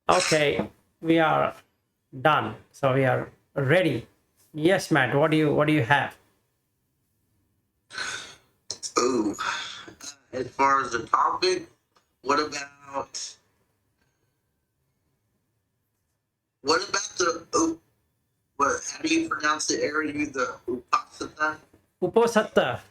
Okay, we are done. So we are ready. Yes, Matt. What do you have? Ooh, as far as the topic, what about the what? How do you pronounce the area? The Uposatha? Uposatha.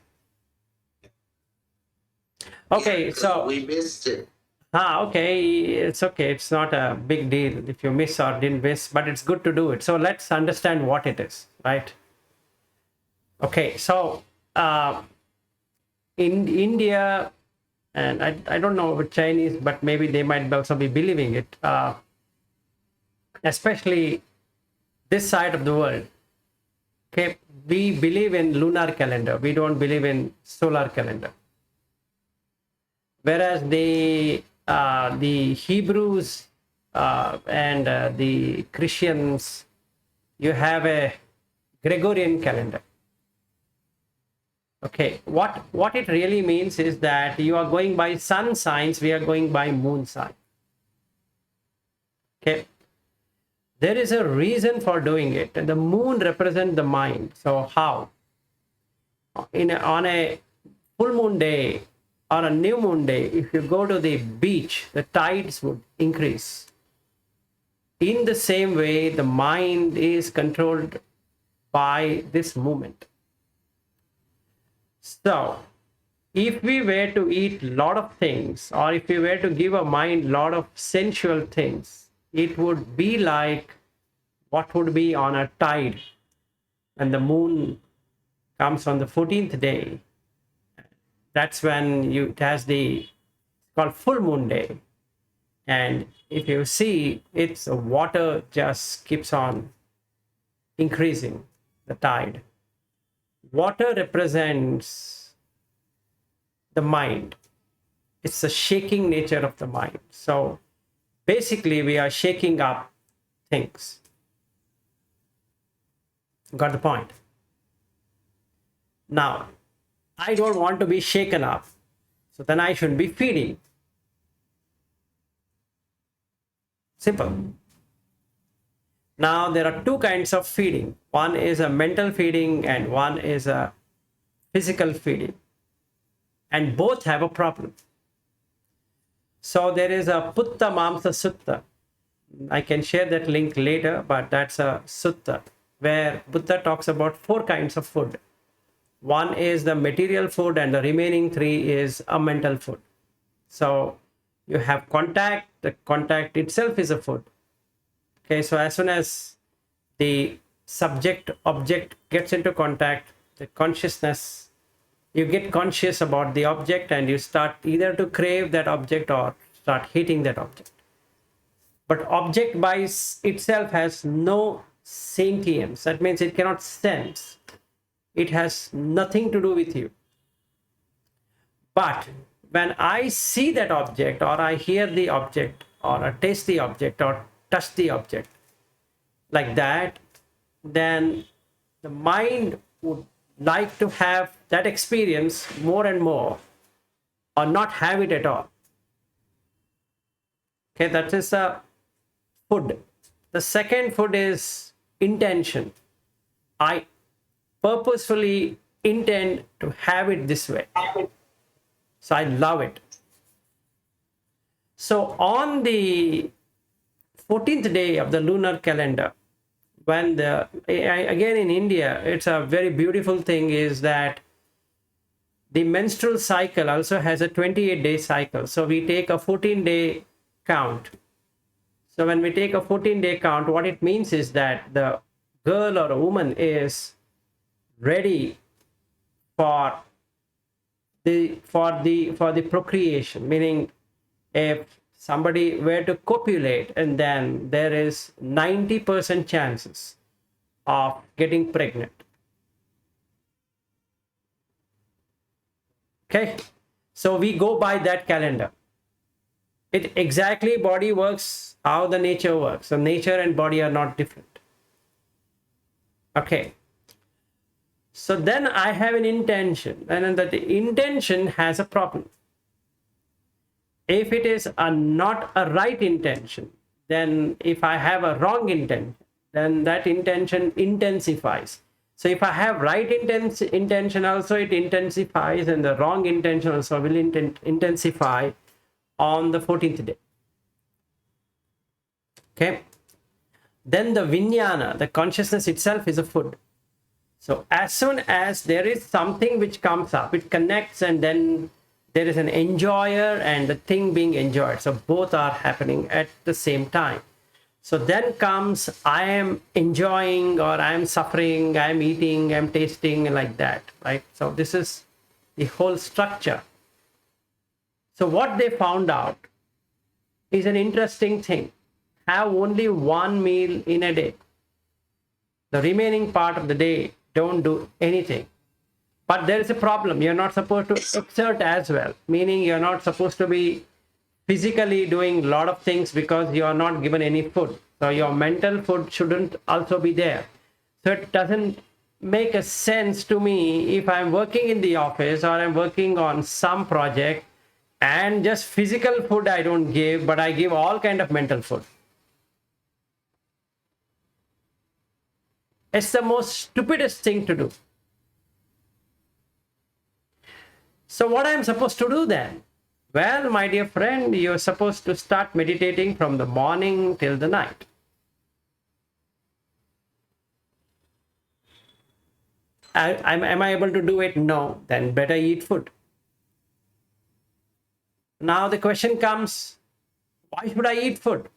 Yeah, Okay, because so we missed it. okay, it's okay. It's not a big deal if you miss or didn't miss, but it's good to do it. So let's understand what it is, right? Okay, so in India, and I don't know about Chinese, but maybe they might also be believing it, especially this side of the world. Okay, we believe in lunar calendar. We don't believe in solar calendar. Whereas the Hebrews and the Christians, you have a Gregorian calendar. Okay, what it really means is that you are going by sun signs, we are going by moon sign. Okay, there is a reason for doing it. The moon represents the mind. So how? On a full moon day or a new moon day, if you go to the beach, the tides would increase. In the same way, the mind is controlled by this movement. So if we were to eat a lot of things, or if we were to give a mind a lot of sensual things, it would be like what would be on a tide when the moon comes on the 14th day. That's when it has the, it's called full moon day. And if you see, it's water just keeps on increasing the tide. Water represents the mind. It's the shaking nature of the mind. So basically, we are shaking up things. Got the point? Now, I don't want to be shaken up. So then I should be feeding. Simple. Now, there are two kinds of feeding. One is a mental feeding and one is a physical feeding. And both have a problem. So there is a Putta Mamsa Sutta. I can share that link later, but that's a sutta where Buddha talks about four kinds of food. One is the material food, and the remaining three is a mental food. So you have contact, the contact itself is a food. Okay, so as soon as the subject object gets into contact, the consciousness, you get conscious about the object and you start either to crave that object or start hating that object. But object by itself has no sentience. That means it cannot sense. It has nothing to do with you. But when I see that object, or I hear the object, or I taste the object, or touch the object, like that, then the mind would like to have that experience more and more, or not have it at all. Okay, that is a food. The second food is intention. I purposefully intend to have it this way. So I love it. So on the 14th day of the lunar calendar, when again in India, it's a very beautiful thing is that the menstrual cycle also has a 28-day cycle. So we take a 14-day count. So when we take a 14-day count, what it means is that the girl or a woman is ready for the procreation, meaning if somebody were to copulate, and then there is 90% chances of getting pregnant. Okay, so we go by that calendar. It exactly body works how the nature works. So nature and body are not different. Okay, so then I have an intention, and that the intention has a problem. If it is not a right intention, then if I have a wrong intention, then that intention intensifies. So if I have right intention also, it intensifies, and the wrong intention also will intensify on the 14th day. Okay. Then the vijnana, the consciousness itself, is a food. So as soon as there is something which comes up, it connects, and then there is an enjoyer and the thing being enjoyed. So both are happening at the same time. So then comes, I am enjoying, or I am suffering, I am eating, I am tasting, like that, right? So this is the whole structure. So what they found out is an interesting thing. Have only one meal in a day. The remaining part of the day, don't do anything. But there is a problem. You're not supposed to exert as well, meaning you're not supposed to be physically doing a lot of things because you are not given any food. So your mental food shouldn't also be there. So it doesn't make a sense to me if I'm working in the office or I'm working on some project and just physical food I don't give, but I give all kind of mental food. It's the most stupidest thing to do. So what I'm supposed to do then? Well, my dear friend, you're supposed to start meditating from the morning till the night. Am I able to do it? No. Then better eat food. Now the question comes, why should I eat food?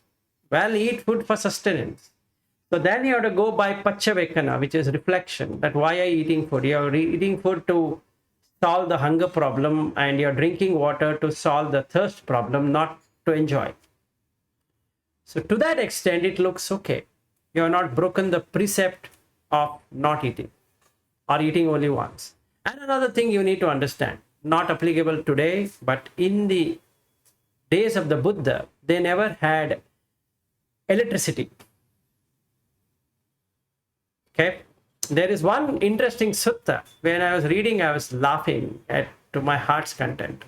Well, eat food for sustenance. So then you have to go by Pachavekana, which is reflection. That why are you eating food? You're eating food to solve the hunger problem, and you're drinking water to solve the thirst problem, not to enjoy. So to that extent, it looks okay. You have not broken the precept of not eating or eating only once. And another thing you need to understand, not applicable today, but in the days of the Buddha, they never had electricity. Okay. There is one interesting sutta. When I was reading, I was laughing to my heart's content.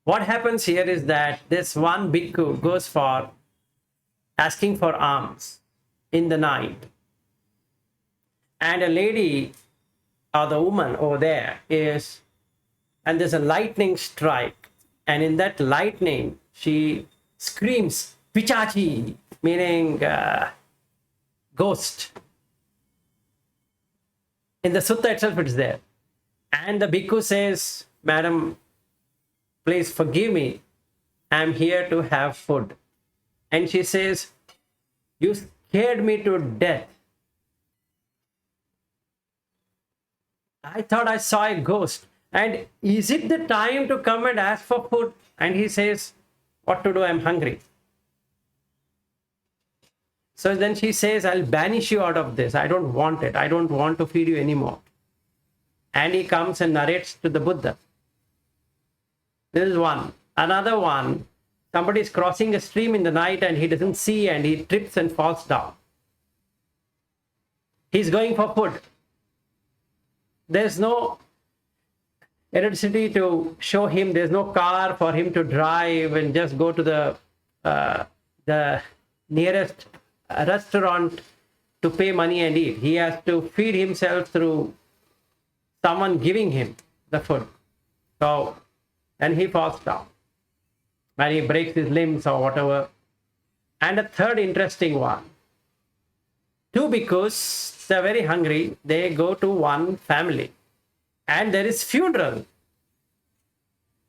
What happens here is that this one bhikkhu goes for asking for alms in the night. And a lady, or the woman over there is, and there's a lightning strike. And in that lightning, she screams, Pichachi, meaning ghost. In the sutta itself, it's there. And the bhikkhu says, Madam, please forgive me. I'm here to have food. And she says, you scared me to death. I thought I saw a ghost. And is it the time to come and ask for food? And he says, what to do? I'm hungry. So then she says, I'll banish you out of this. I don't want it. I don't want to feed you anymore. And he comes and narrates to the Buddha. This is one. Another one, somebody is crossing a stream in the night and he doesn't see, and he trips and falls down. He's going for food. There's no electricity to show him. There's no car for him to drive and just go to the nearest restaurant to pay money and eat. He has to feed himself through someone giving him the food. So, and he falls down. And he breaks his limbs or whatever. And a third interesting one. Two bhikkhus, they're very hungry. They go to one family. And there is funeral.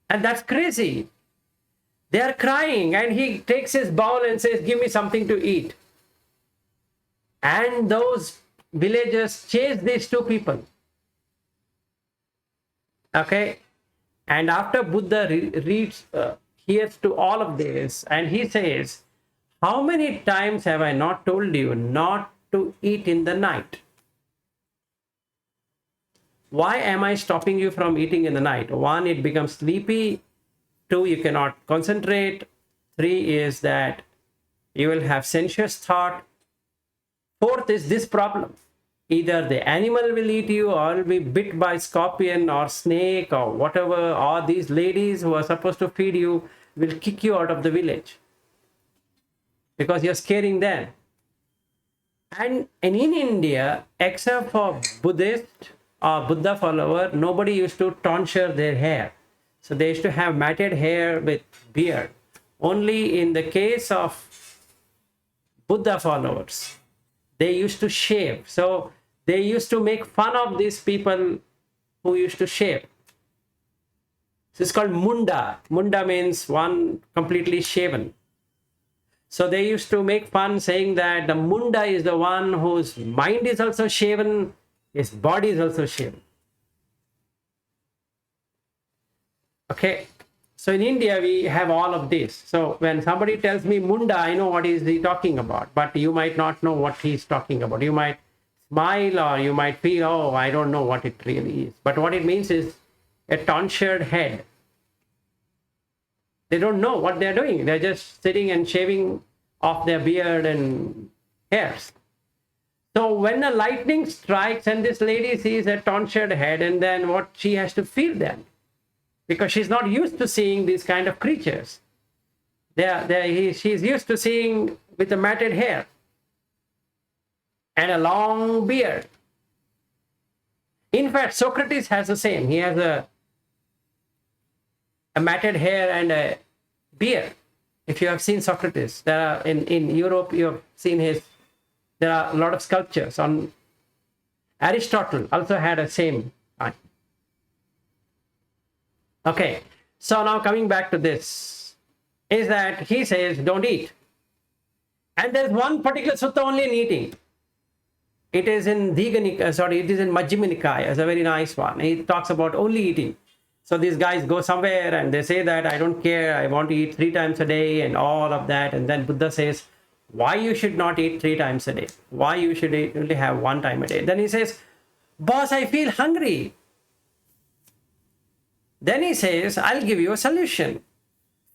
And that's crazy. They are crying. And he takes his bowl and says, give me something to eat. And those villagers chase these two people. Okay. And after Buddha hears to all of this, and he says, how many times have I not told you not to eat in the night? Why am I stopping you from eating in the night? One, it becomes sleepy. Two, you cannot concentrate. Three is that you will have sensuous thought. Fourth is this problem. Either the animal will eat you, or will be bit by scorpion or snake or whatever, or these ladies who are supposed to feed you will kick you out of the village. because you're scaring them. And in India, except for Buddhist or Buddha follower, nobody used to tonsure their hair. So they used to have matted hair with beard. Only in the case of Buddha followers, they used to shave. So they used to make fun of these people who used to shave. This is called munda. Munda means one completely shaven. So they used to make fun saying that the munda is the one whose mind is also shaven, his body is also shaven. Okay. So in India, we have all of this. So when somebody tells me munda, I know what is he talking about, but you might not know what he's talking about. You might smile or you might feel, oh, I don't know what it really is. But what it means is a tonsured head. They don't know what they're doing. They're just sitting and shaving off their beard and hairs. So when a lightning strikes and this lady sees a tonsured head, and then what she has to feel then? Because she's not used to seeing these kind of creatures. She's used to seeing with a matted hair and a long beard. In fact, Socrates has the same. He has a matted hair and a beard. If you have seen Socrates, there are in Europe, you have seen there are a lot of sculptures on. Aristotle also had a same. Okay, so now coming back to this, is that he says don't eat. And there's one particular sutta only in eating. It is in it is in Majjhima Nikaya. It's a very nice one. He talks about only eating. So these guys go somewhere and they say that I don't care, I want to eat 3 times a day and all of that. And then Buddha says, why you should not eat 3 times a day? Why you should only have 1 time a day? Then he says, boss, I feel hungry. Then he says, I'll give you a solution.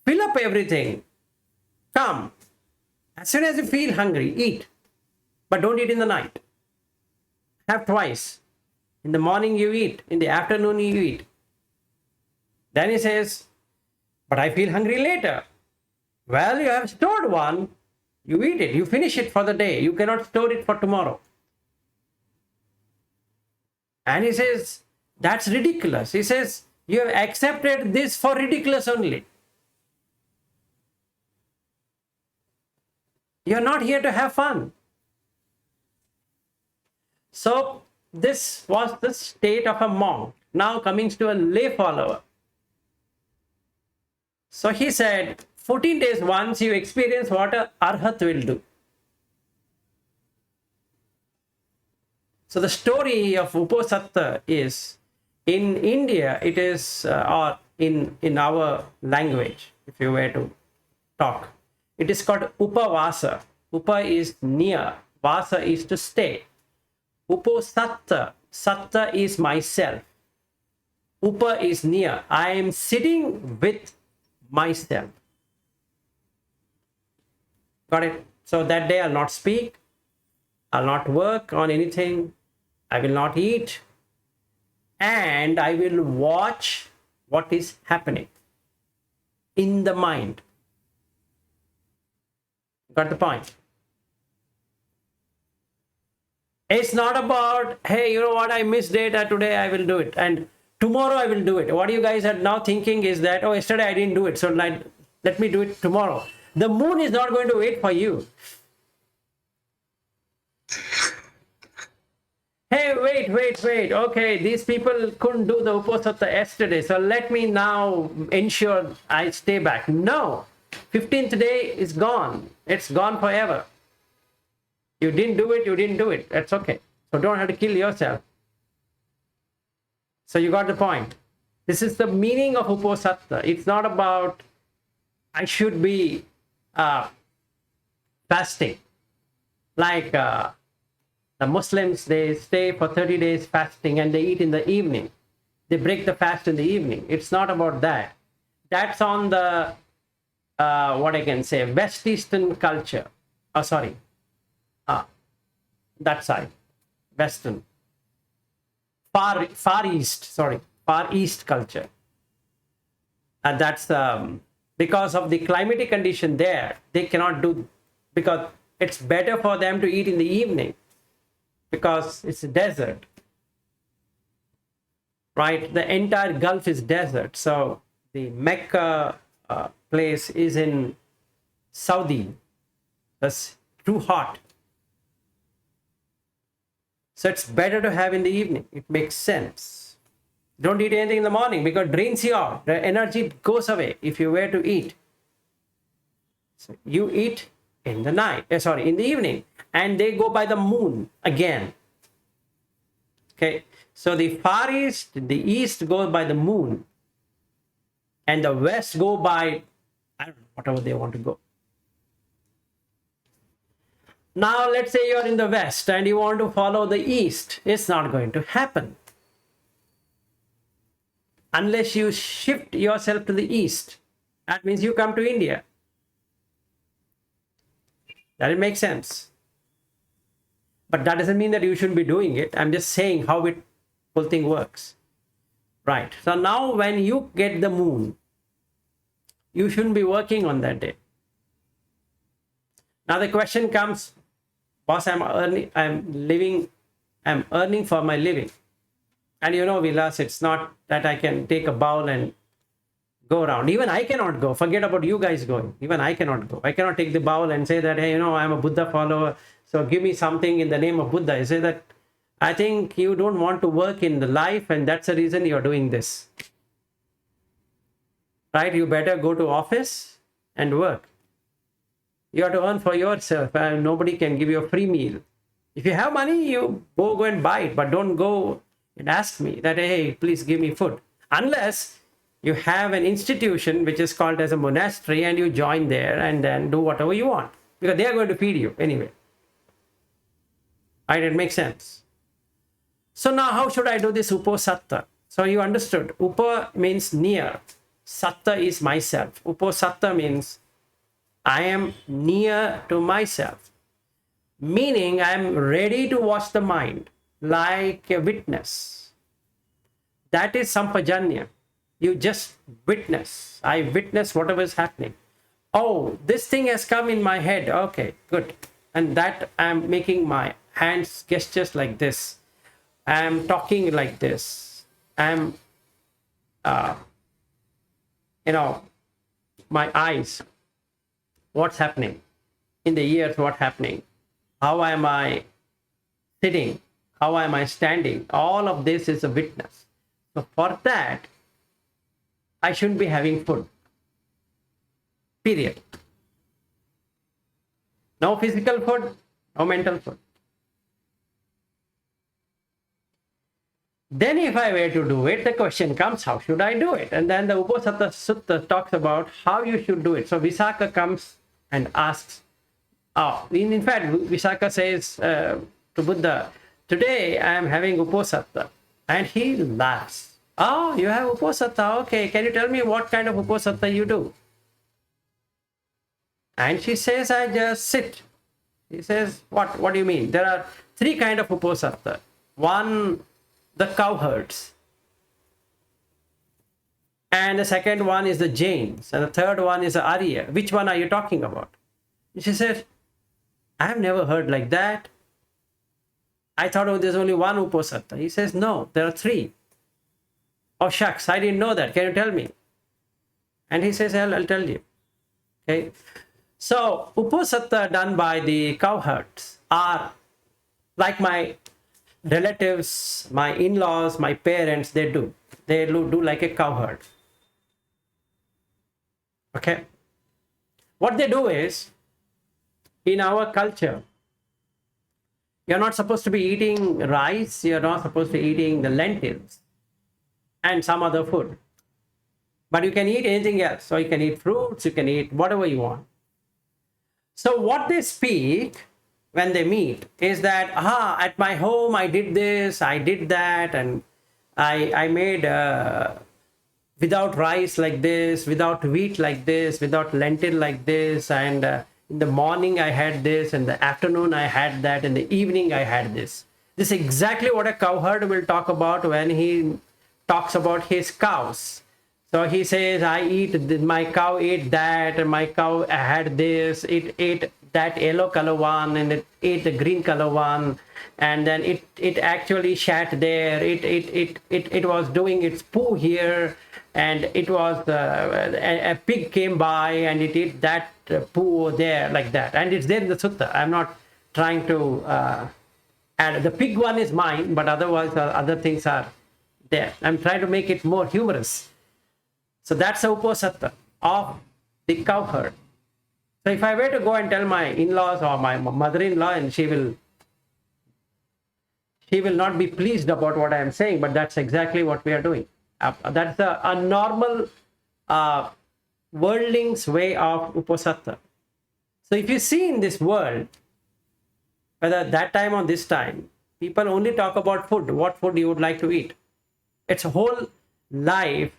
Fill up everything. Come. As soon as you feel hungry, eat. But don't eat in the night. Have twice. In the morning you eat. In the afternoon you eat. Then he says, but I feel hungry later. Well, you have stored one. You eat it. You finish it for the day. You cannot store it for tomorrow. And he says, that's ridiculous. He says, you have accepted this for ridiculous only. You're not here to have fun. So this was the state of a monk. Now coming to a lay follower. So he said, 14 days once you experience what a arhat will do. So the story of Uposatha is, in India, it is, or in our language, if you were to talk, it is called Upavasa. Upa is near, Vasa is to stay. Uposatha, Satta is myself. Upa is near. I am sitting with myself. Got it? So that day I'll not speak, I'll not work on anything, I will not eat, and I will watch what is happening in the mind. Got the point? It's not about, hey, you know what, I missed data today, I will do it, and tomorrow I will do it. What you guys are now thinking is that, oh, yesterday I didn't do it, so let me do it tomorrow. The moon is not going to wait for you. Hey, wait. Okay, these people couldn't do the Uposotha yesterday, so let me now ensure I stay back. No, 15th day is gone. It's gone forever. You didn't do it. That's okay. So don't have to kill yourself. So you got the point. This is the meaning of Uposatha. It's not about I should be fasting. Like the Muslims, they stay for 30 days fasting and they eat in the evening. They break the fast in the evening. It's not about that. That's on the, what I can say, West Eastern culture. Oh, sorry. That side. Western. Far East culture. And that's because of the climatic condition there, they cannot do because it's better for them to eat in the evening because it's a desert, right? The entire Gulf is desert. So the Mecca place is in Saudi. That's too hot. So it's better to have in the evening. It makes sense. Don't eat anything in the morning because it drains you out. The energy goes away if you were to eat. So you eat in the night, in the evening, and they go by the moon again. Okay, so the far east, the east goes by the moon, and the west go by, I don't know, whatever they want to go. Now, let's say you're in the west and you want to follow the east. It's not going to happen unless you shift yourself to the east. That means you come to India. That it makes sense. But that doesn't mean that you shouldn't be doing it. I'm just saying how it whole thing works. Right. So now when you get the moon, you shouldn't be working on that day. Now the question comes, boss, I'm earning for my living. And you know, Vilas, it's not that I can take a bowl and go around. Even I cannot go. Forget about you guys going. Even I cannot go. I cannot take the bowl and say that, hey, you know, I'm a Buddha follower, so give me something in the name of Buddha. I say that I think you don't want to work in the life, and that's the reason you're doing this. Right? You better go to office and work. You have to earn for yourself, and nobody can give you a free meal. If you have money, you go and buy it, but don't go and ask me that, hey, please give me food. Unless you have an institution which is called as a monastery and you join there and then do whatever you want, because they are going to feed you anyway. Right? It makes sense. So now how should I do this Uposatha? So you understood. Upa means near. Satta is myself. Uposatha means I am near to myself, meaning I am ready to watch the mind like a witness. That is sampajanya. You just witness. I witness whatever is happening. Oh, this thing has come in my head. Okay, good. And that I'm making my hands gestures like this. I'm talking like this. I'm, my eyes. What's happening? In the ears, what's happening? How am I sitting? How am I standing? All of this is a witness. So for that, I shouldn't be having food. Period. No physical food, no mental food. Then if I were to do it, the question comes, how should I do it? And then the Uposotthasutta talks about how you should do it. So Visakha comes and asks, in fact, Visakha says to Buddha, today I am having Uposatha. And he laughs. Oh, you have Uposatha. Okay, can you tell me what kind of Uposatha you do? And she says, I just sit. He says, what do you mean? There are three kinds of Uposatha. One, the cowherds. And the second one is the Jains. And the third one is the Arya. Which one are you talking about? She said, I have never heard like that. I thought there's only one Uposatha. He says, no, there are three. Oh, shucks, I didn't know that. Can you tell me? And he says, I'll tell you. Okay. So, Uposatha done by the cowherds are like my relatives, my in-laws, my parents, they do. They do like a cowherd. Okay. What they do is, in our culture, you're not supposed to be eating rice, you're not supposed to be eating the lentils and some other food. But you can eat anything else. So you can eat fruits, you can eat whatever you want. So what they speak when they meet is that, at my home I did this, I did that, and I made without rice like this, without wheat like this, without lentil like this, and in the morning I had this, in the afternoon I had that, in the evening I had this. This is exactly what a cowherd will talk about when he talks about his cows. So he says, my cow ate that, and my cow had this, it ate that yellow color one and it ate the green color one, and then it actually shat there. It was doing its poo here, and it was a pig came by and it ate that poo there, like that, and it's there in the sutta. I'm not trying to add. The pig one is mine, but otherwise other things are there. I'm trying to make it more humorous. So that's the Uposatha of the cow herd. So if I were to go and tell my in-laws or my mother-in-law, and she will not be pleased about what I am saying, but that's exactly what we are doing. That's a normal worldling's way of Uposatha. So if you see in this world, whether that time or this time, people only talk about food, what food you would like to eat. It's a whole life,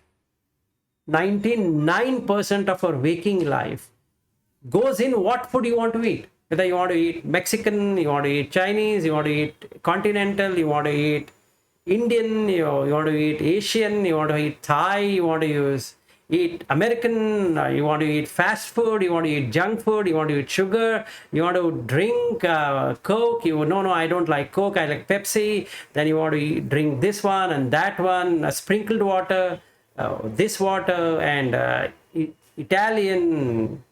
99% of our waking life goes in what food you want to eat. Whether you want to eat Mexican, you want to eat Chinese, you want to eat continental, you want to eat Indian, you want to eat Asian, you want to eat Thai, you want to eat American, you want to eat fast food, you want to eat junk food, you want to eat sugar, you want to drink Coke, no, I don't like Coke, I like Pepsi. Then you want to drink this one and that one, sprinkled water, this water, and Italian,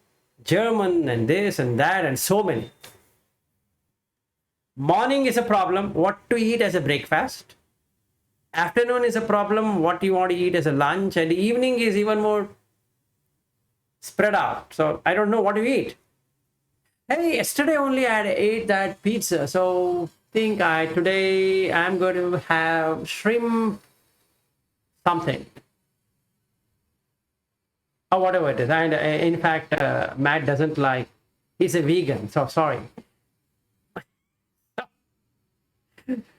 German, and this and that, and so many. Morning is a problem, what to eat as a breakfast. Afternoon is a problem, what you want to eat as a lunch. And evening is even more spread out. So I don't know what to eat. Hey, yesterday only I ate that pizza. So think today I'm going to have shrimp something. Or whatever it is. And in fact, Matt doesn't like, he's a vegan. So sorry.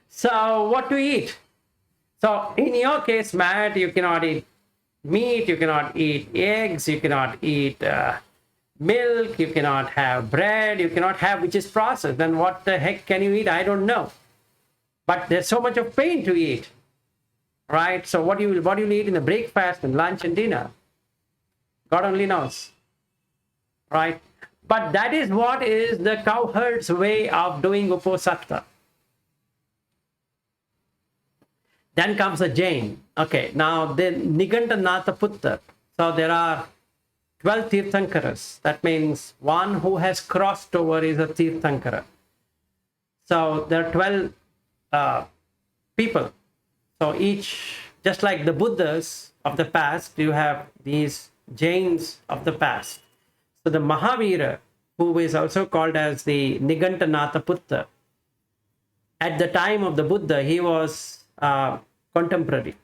So what to eat? So in your case, Matt, you cannot eat meat, you cannot eat eggs, you cannot eat milk, you cannot have bread, you cannot have which is processed. Then what the heck can you eat? I don't know. But there's so much of pain to eat, right? So what you will eat in the breakfast and lunch and dinner? God only knows, right? But that is what is the cowherd's way of doing Uposatha. Then comes the Jain. Okay, now the Nigantanatha Putta. So there are 12 Tirthankaras. That means one who has crossed over is a Tirthankara. So there are 12 people. So each, just like the Buddhas of the past, you have these Jains of the past. So the Mahavira, who is also called as the Nigantanatha Putta, at the time of the Buddha, he was contemporary.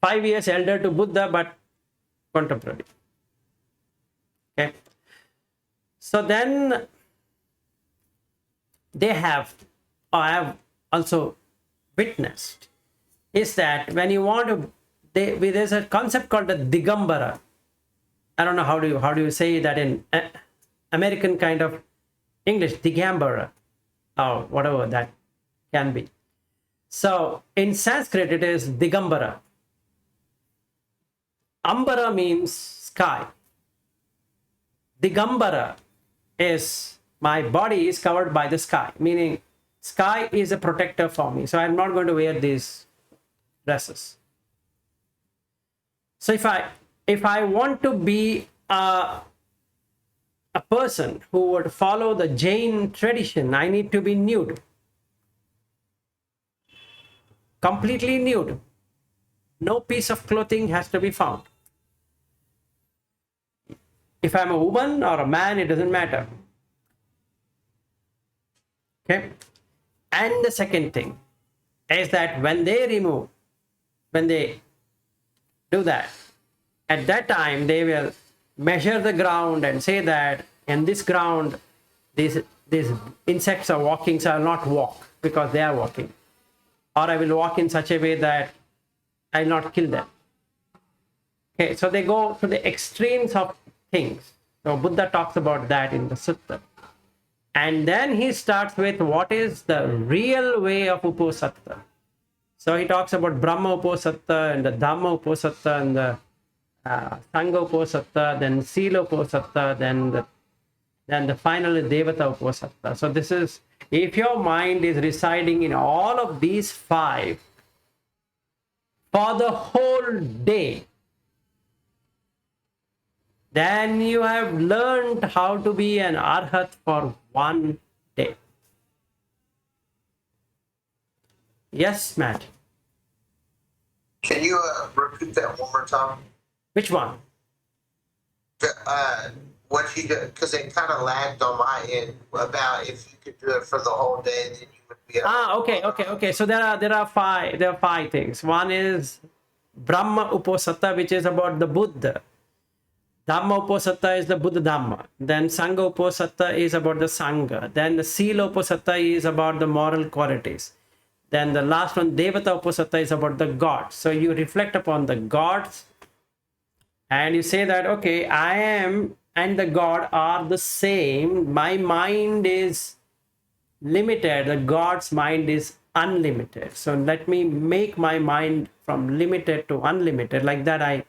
5 years elder to Buddha, but contemporary. Okay. So then they have, or I have also witnessed, is that when you want to, there's a concept called the Digambara. I don't know how do you say that in American kind of English, Digambara, or whatever that can be. So in Sanskrit, it is Digambara. Ambara means sky. Digambara is my body is covered by the sky, meaning sky is a protector for me. So I'm not going to wear these dresses. So if I want to be a person who would follow the Jain tradition, I need to be nude. Completely nude. No piece of clothing has to be found. If I'm a woman or a man, it doesn't matter. Okay. And the second thing is that when they do that, at that time they will measure the ground and say that in this ground, these insects are walking, so I will not walk because they are walking. Or I will walk in such a way that I will not kill them. Okay, so they go to the extremes of things. So Buddha talks about that in the sutta. And then he starts with what is the real way of Uposatha. So he talks about Brahma Uposatha and the Dhamma Uposatha and the Sangha Uposatha, then Sila Uposatha, then the Then the final is Devata Uposatha. So this is, if your mind is residing in all of these five for the whole day, then you have learned how to be an arhat for one day. Yes, Matt. Can you repeat that one more time? Which one? What you do, because it kind of lagged on my end about if you could do it for the whole day, then you would be. Okay. So there are five things. One is Brahma Uposatha, which is about the Buddha. Dhamma Uposatha is the Buddha Dhamma. Then Sangha Uposatha is about the Sangha. Then the Sila Uposatha is about the moral qualities. Then the last one, Devata Uposatha, is about the gods. So you reflect upon the gods and you say that, okay, I am and the God are the same. My mind is limited. The God's mind is unlimited. So let me make my mind from limited to unlimited. Like that, I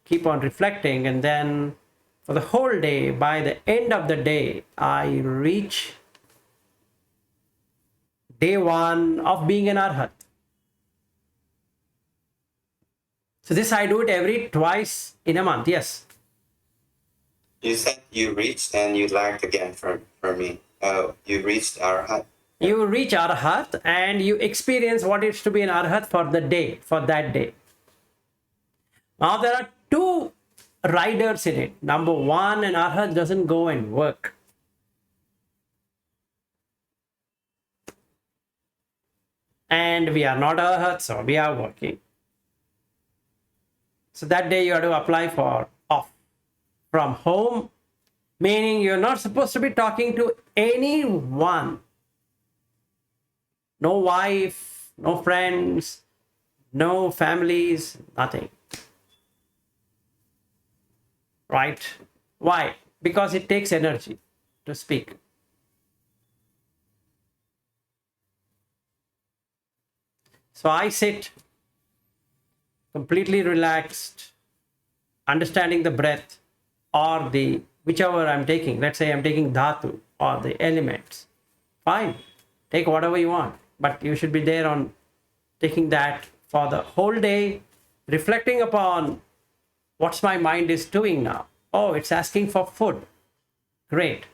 keep on reflecting. And then for the whole day, by the end of the day, I reach day one of being an arhat. So this I do it every twice in a month. Yes. You said you reached and you lagged again for me. You reached Arhat. You reach arhat and you experience what it is to be an arhat for the day, for that day. Now there are two riders in it. Number one, an arhat doesn't go and work. And we are not arhat, so we are working. So that day you have to apply for off from home, meaning you're not supposed to be talking to anyone. No wife, no friends, no families, nothing. Right? Why? Because it takes energy to speak. So I sit completely relaxed, understanding the breath or the whichever I'm taking. Let's say I'm taking dhatu or the elements. Fine, take whatever you want, but you should be there on taking that for the whole day, reflecting upon what's my mind is doing now. Oh, it's asking for food. Great.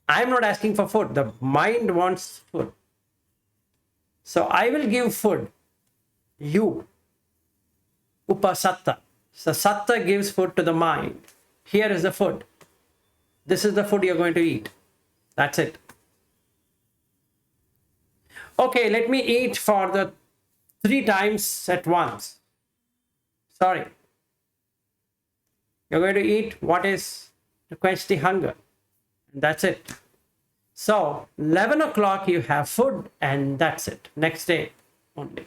I'm not asking for food. The mind wants food. So I will give food. You. Upasatha. So Satta gives food to the mind. Here is the food. This is the food you're going to eat. That's it. Okay, let me eat for the 3 times at once. Sorry. You're going to eat what is to quench the hunger. That's it. So 11 o'clock you have food and that's it. Next day only.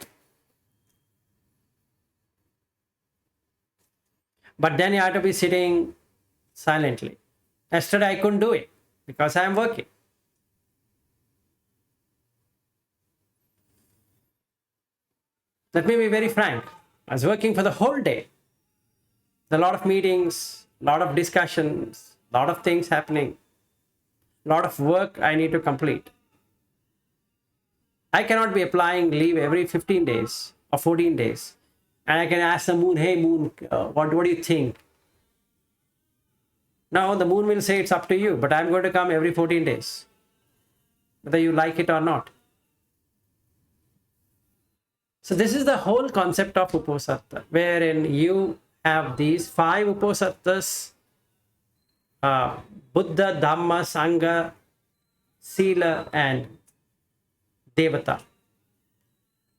But then you have to be sitting silently. Yesterday I couldn't do it because I am working. Let me be very frank. I was working for the whole day. A lot of meetings, a lot of discussions, a lot of things happening, a lot of work I need to complete. I cannot be applying leave every 15 days or 14 days. And I can ask the moon, hey moon, what do you think? Now the moon will say it's up to you, but I'm going to come every 14 days, whether you like it or not. So this is the whole concept of Uposatha, wherein you have these 5 Uposathas, Buddha, Dhamma, Sangha, Sila and Devata.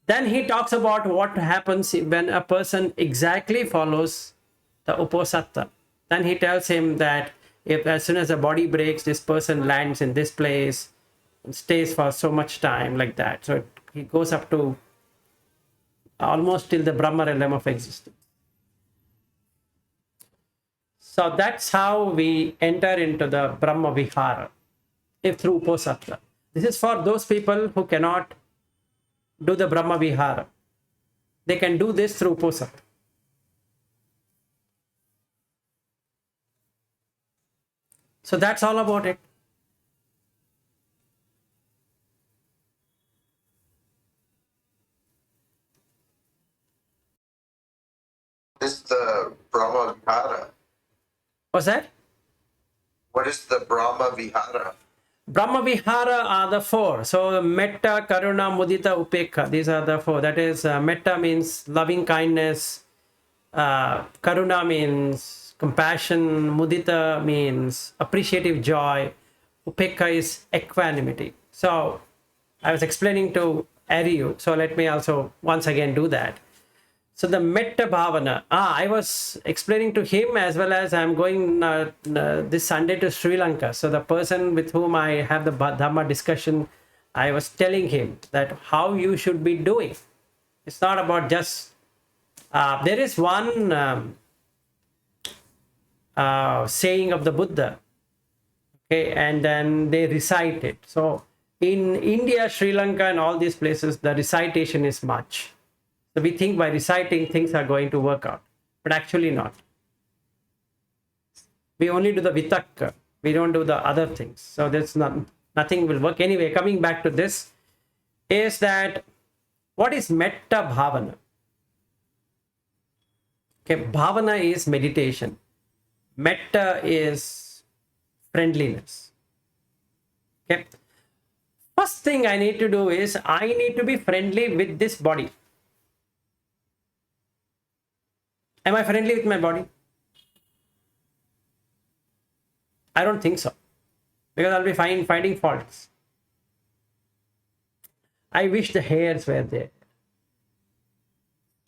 Then he talks about what happens when a person exactly follows the Uposatha. Then he tells him that if as soon as the body breaks, this person lands in this place and stays for so much time like that. So he goes up to almost till the Brahma realm of existence. So that's how we enter into the Brahma Vihara, if through Uposatha. This is for those people who cannot do the Brahma Vihara. They can do this through Uposatha. So that's all about it. What is the Brahma Vihara? What's that? What is the Brahma Vihara? Brahma Vihara are the four. So Metta, Karuna, Mudita, Upekha. These are the four. That is, Metta means loving kindness. Karuna means compassion. Mudita means appreciative joy. Upekha is equanimity. So I was explaining to Ariyu. So let me also once again do that. So the Metta Bhavana, I was explaining to him, as well as I'm going this Sunday to Sri Lanka. So the person with whom I have the Dhamma discussion, I was telling him that how you should be doing. It's not about just, there is one saying of the Buddha, okay, and then they recite it. So in India, Sri Lanka and all these places, the recitation is much. So we think by reciting things are going to work out, but actually not. We only do the vitakka. We don't do the other things. So there's nothing will work. Anyway, coming back to this, is that what is metta bhavana? Okay, bhavana is meditation. Metta is friendliness. Okay. First thing I need to do is I need to be friendly with this body. Am I friendly with my body? I don't think so, because I'll be finding faults. I wish the hairs were there.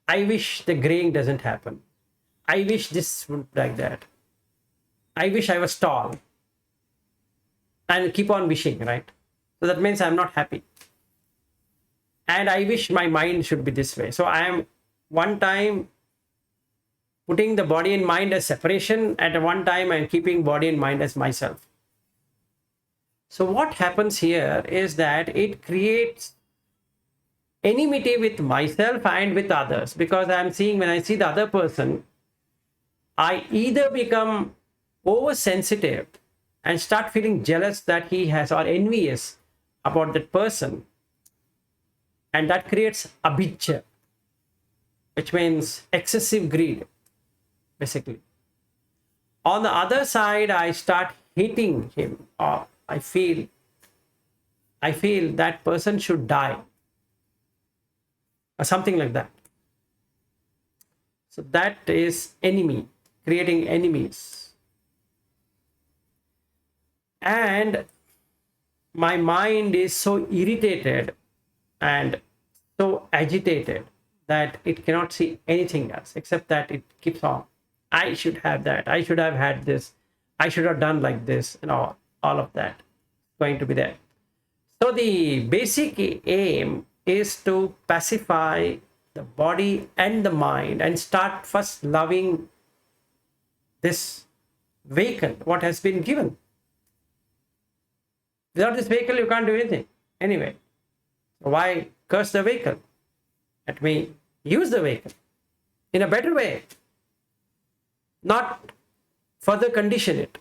I wish the graying doesn't happen. I wish this would like that. I wish I was tall. And keep on wishing, right? So that means I'm not happy. And I wish my mind should be this way. So I am one time putting the body and mind as separation, at one time I'm keeping body and mind as myself. So what happens here is that it creates enmity with myself and with others, because I'm seeing, when I see the other person, I either become oversensitive and start feeling jealous that he has, or envious about that person, and that creates abhijja, which means excessive greed, basically. On the other side, I start hating him, or I feel that person should die, or something like that. So that is enemy, creating enemies. And my mind is so irritated and so agitated that it cannot see anything else except that it keeps on. I should have that. I should have had this. I should have done like this, and all of that going to be there. So the basic aim is to pacify the body and the mind, and start first loving this vehicle, what has been given. Without this vehicle, you can't do anything. Anyway, why curse the vehicle? Let me use the vehicle in a better way. Not further condition it,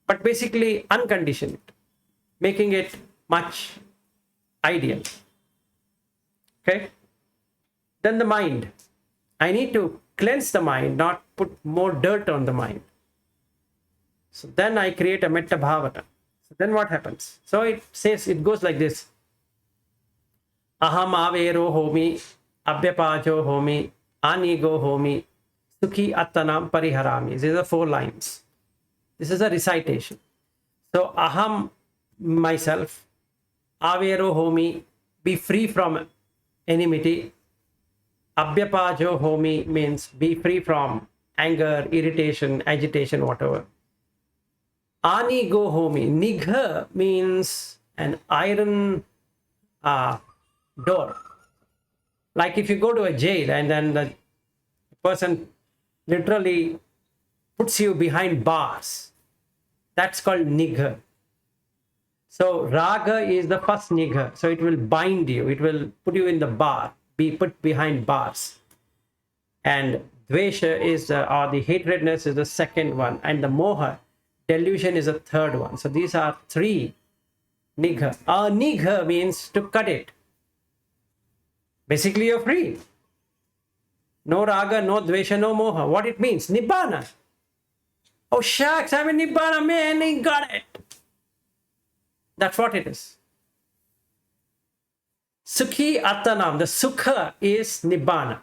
but basically uncondition it, making it much ideal. Okay? Then the mind. I need to cleanse the mind, not put more dirt on the mind. So then I create a metta bhavana. So then what happens? So it says, it goes like this. Aham avero homi, abhyapajo homi, anigo homi, sukhi attanam pariharami. These are 4 lines. This is a recitation. So aham, myself, avero homi, be free from enmity. Abhyapajo homi means be free from anger, irritation, agitation, whatever. Ani go homi. Nigha means an iron door. Like if you go to a jail and then the person literally puts you behind bars, that's called nigha. So raga is the first nigha. So it will bind you. It will put you in the bar, be put behind bars. And dvesha is, or the hatredness is the second one. And the moha, delusion is a third one. So these are three. Nigha. Nigha means to cut it. Basically, you're free. No raga, no dvesha, no moha. What it means? Nibbana. Oh shucks, I'm in Nibbana, man, I got it. That's what it is. Sukhi Attanam. The Sukha is Nibbana.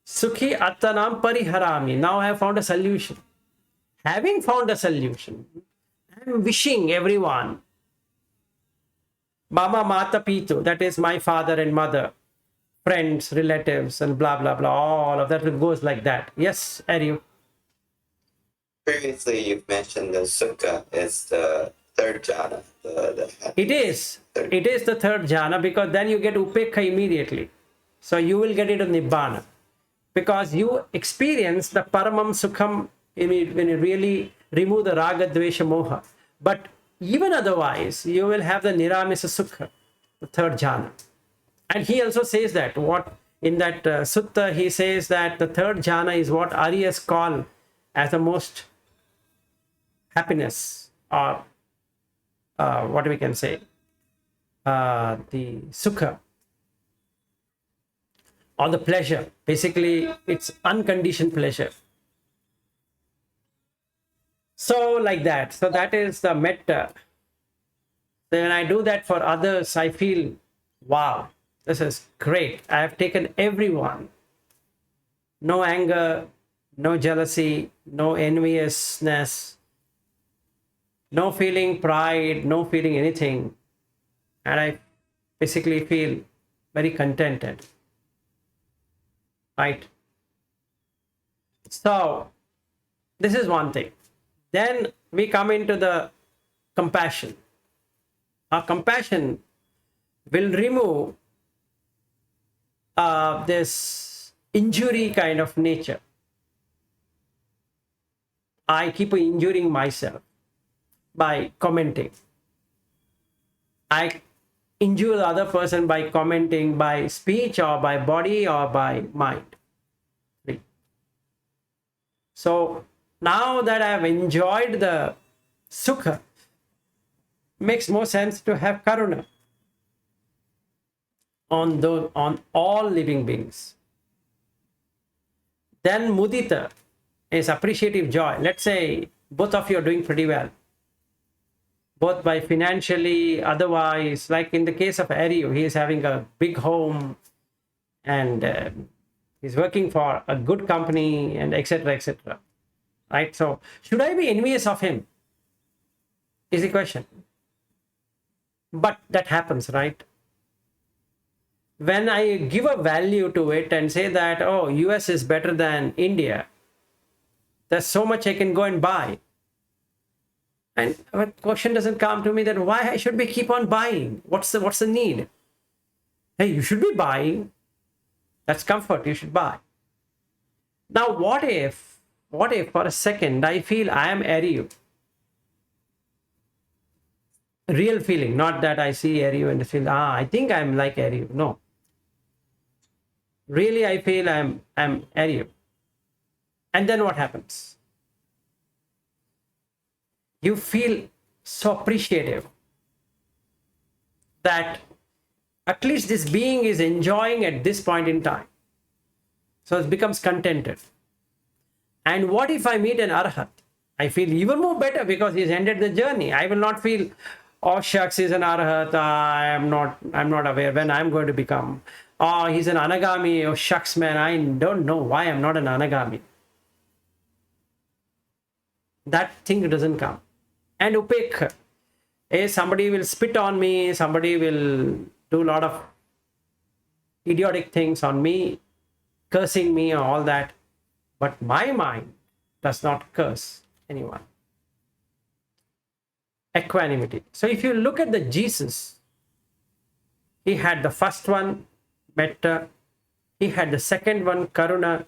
Sukhi Attanam Pariharami. Now I have found a solution. Having found a solution, I am wishing everyone, Mama Mata Pitu, that is my father and mother, friends, relatives, and blah, blah, blah, all of that goes like that. Yes, Ariu? Previously, you've mentioned the Sukha is the third jhana. It is. It is the third jhana because then you get Upekha immediately. So you will get into Nibbana. Because you experience the Paramam Sukham when you really remove the Raga, Dvesha, Moha. But even otherwise, you will have the Niramisa Sukha, the third jhana. And he also says that, what in that sutta, he says that the third jhana is what Aryas call as the most happiness, or what we can say, the sukha, or the pleasure. Basically, it's unconditioned pleasure. So like that. So that is the metta. When I do that for others, I feel, wow, this is great. I have taken everyone. No anger, no jealousy, no enviousness, no feeling pride, no feeling anything. And I basically feel very contented. Right? So, this is one thing. Then we come into the compassion. Our compassion will remove this injury kind of nature. I keep injuring myself by commenting. I injure the other person by commenting, by speech or by body or by mind. So now that I have enjoyed the sukha, makes more sense to have karuna on all living beings. Then mudita is appreciative joy. Let's say both of you are doing pretty well, both by financially, otherwise, like in the case of Ariu, he is having a big home and he's working for a good company and etc., etc. Right? So should I be envious of him? Is the question. But that happens, right? When I give a value to it and say that, oh, US is better than India, there's so much I can go and buy. And a question doesn't come to me that why I should be keep on buying. What's the need? Hey, you should be buying. That's comfort. You should buy. Now, what if for a second I feel I am Ariu? Real feeling, not that I see Ariu and feel, I think I'm like Ariu. No. Really, I feel I'm Ariu. And then what happens? You feel so appreciative that at least this being is enjoying at this point in time. So it becomes contented. And what if I meet an arhat? I feel even more better because he's ended the journey. I will not feel, oh shucks, he's an arhat, I'm not aware when I'm going to become. Oh, he's an anagami, oh shucks man, I don't know why I'm not an anagami. That thing doesn't come. And upekha, somebody will spit on me, somebody will do a lot of idiotic things on me, cursing me and all that. But my mind does not curse anyone. Equanimity. So if you look at the Jesus, he had the first one, metta. He had the second one, karuna.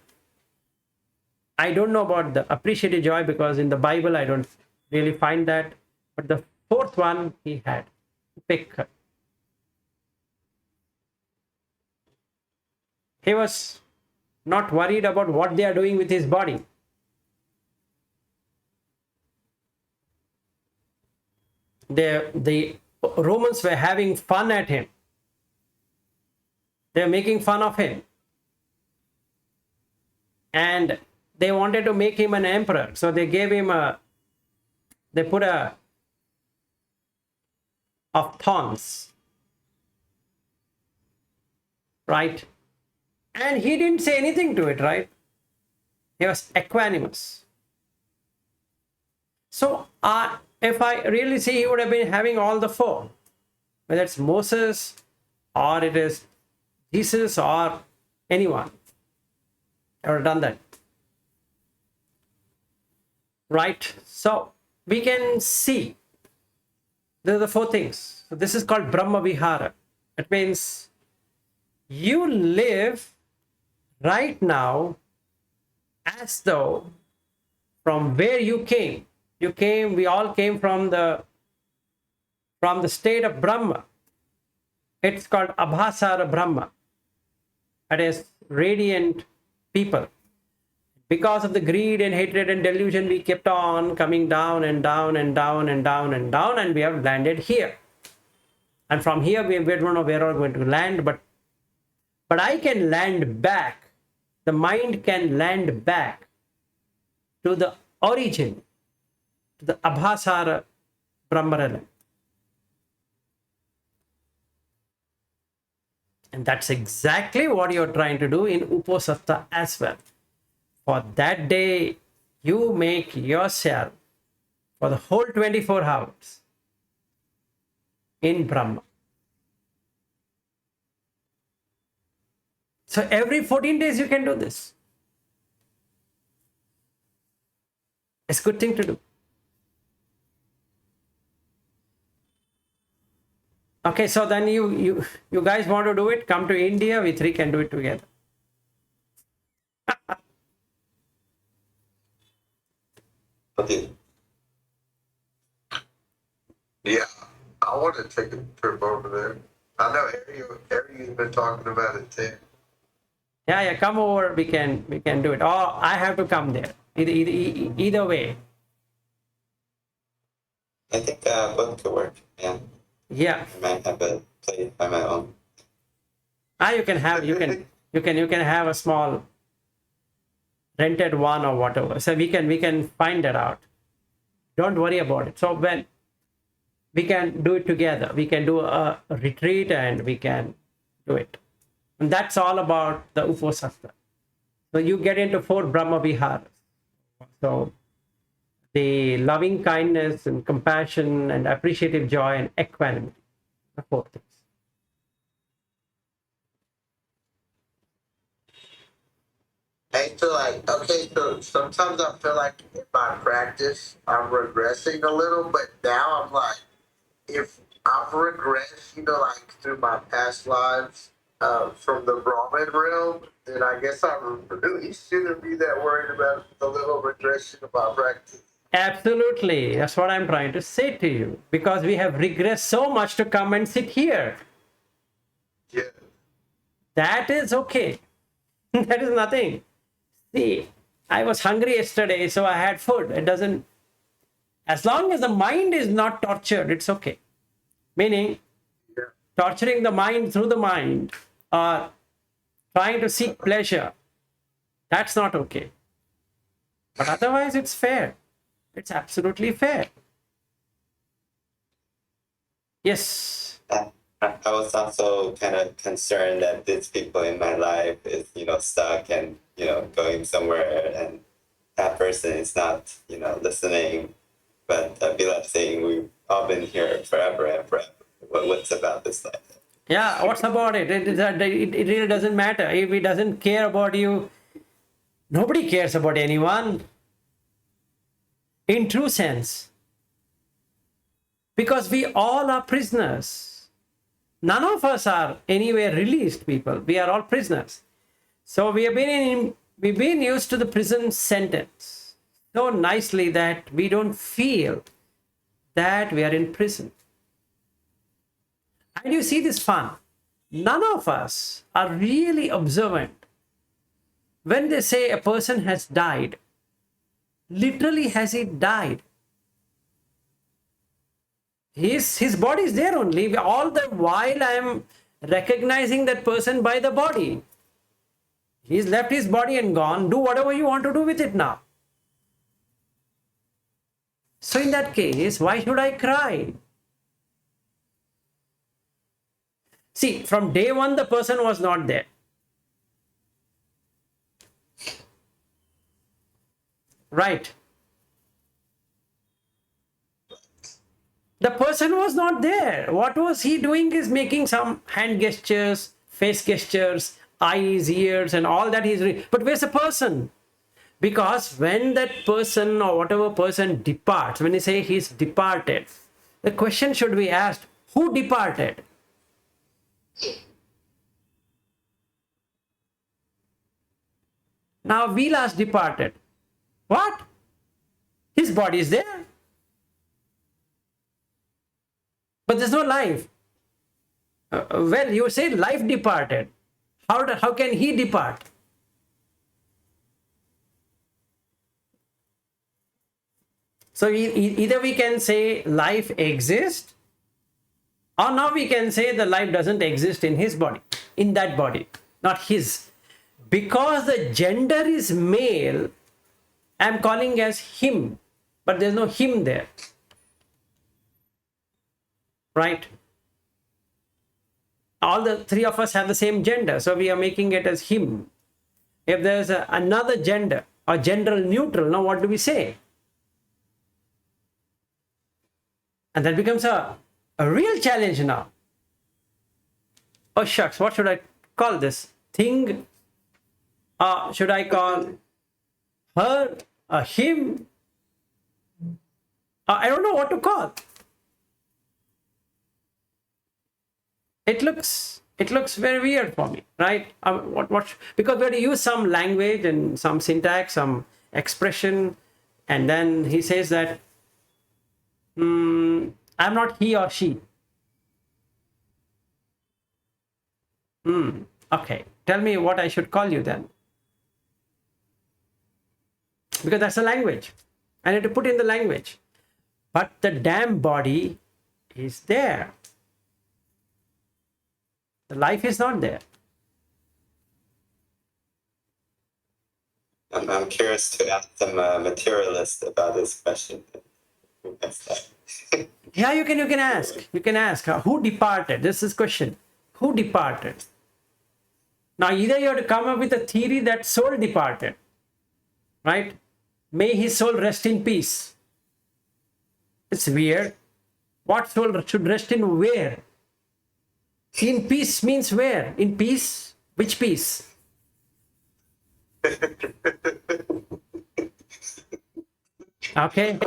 I don't know about the appreciative joy because in the Bible I don't really find that. But the fourth one he had, upekha. He was not worried about what they are doing with his body. the Romans were having fun at him. They're making fun of him. And they wanted to make him an emperor. So they gave him they put of thorns. Right? And he didn't say anything to it, right? He was equanimous. So if I really see, he would have been having all the four. Whether it's Moses or it is Jesus or anyone. I would have done that. Right? So we can see there are the four things. So this is called Brahma Vihara. It means you live right now as though from where you came. We all came from the state of Brahma. It's called Abhasara Brahma. That is radiant people. Because of the greed and hatred and delusion, we kept on coming down and down and down and down and down, and we have landed here. And from here, we don't know where we're going to land, but I can land back. The mind can land back to the origin, to the Abhasara Brahmarana. And that's exactly what you're trying to do in Uposatha as well. For that day, you make yourself for the whole 24 hours in Brahma. So every 14 days you can do this. It's a good thing to do. Okay, so then you guys want to do it? Come to India, we three can do it together. Okay. Yeah, I want to take a trip over there. I know Harry's been talking about it too. Yeah, come over. We can do it. Or I have to come there. Either way. I think both could work. Yeah. Yeah. I might have a place by my own. You can have a small rented one or whatever. So we can find that out. Don't worry about it. So when we can do it together, we can do a retreat and we can do it. And that's all about the Uposatha. So you get into 4 Brahma Viharas. So the loving kindness and compassion and appreciative joy and equanimity. The 4 things. Hey, so sometimes I feel like in my practice I'm regressing a little, but now I'm like, if I've regressed, like through my past lives from the Brahmin realm, then I guess I really shouldn't be that worried about the little regression of my practice. Absolutely. That's what I'm trying to say to you. Because we have regressed so much to come and sit here. Yeah. That is okay. That is nothing. See, I was hungry yesterday, so I had food. It doesn't, as long as the mind is not tortured, it's okay. Meaning, torturing the mind through the mind or trying to seek pleasure, that's not okay. But otherwise, it's fair. It's absolutely fair. Yes. I was also kind of concerned that these people in my life is, stuck and, going somewhere, and that person is not, listening. But Bilal saying we've all been here forever and forever. What's about this life? Yeah, what's about it? It really doesn't matter. If he doesn't care about you, nobody cares about anyone. In true sense. Because we all are prisoners. None of us are anywhere released, people. We are all prisoners. So we've been used to the prison sentence so nicely that we don't feel that we are in prison. And you see this fun. None of us are really observant. When they say a person has died, literally has he died? His body is there only. All the while I am recognizing that person by the body. He's left his body and gone. Do whatever you want to do with it now. So in that case, why should I cry? See, from day one, the person was not there. Right. The person was not there. What was he doing is making some hand gestures, face gestures, eyes, ears, and all that he's doing. But where's the person? Because when that person or whatever person departs, when you say he's departed, the question should be asked, who departed? Now Vilas departed. What? His body is there. But there's no life. Well, you say life departed. How can he depart? So either we can say life exists, or now we can say the life doesn't exist in his body, in that body, not his. Because the gender is male, I'm calling as him, but there's no him there. Right? All the three of us have the same gender, so we are making it as him. If there's another gender or gender neutral, now what do we say? And that becomes a real challenge now. Oh shucks, what should I call this thing? Should I call her, him? I don't know what to call. It looks very weird for me, right? Because we have to use some language and some syntax, some expression, and then he says that I'm not he or she. Okay, tell me what I should call you then. Because that's a language. I need to put in the language. But the damn body is there. The life is not there. I'm curious to ask some materialist about this question. Yeah, you can ask. You can ask who departed. This is question. Who departed? Now either you have to come up with a theory that soul departed, right? May his soul rest in peace. It's weird. What soul should rest in where? In peace means where? In peace? Which peace? Okay.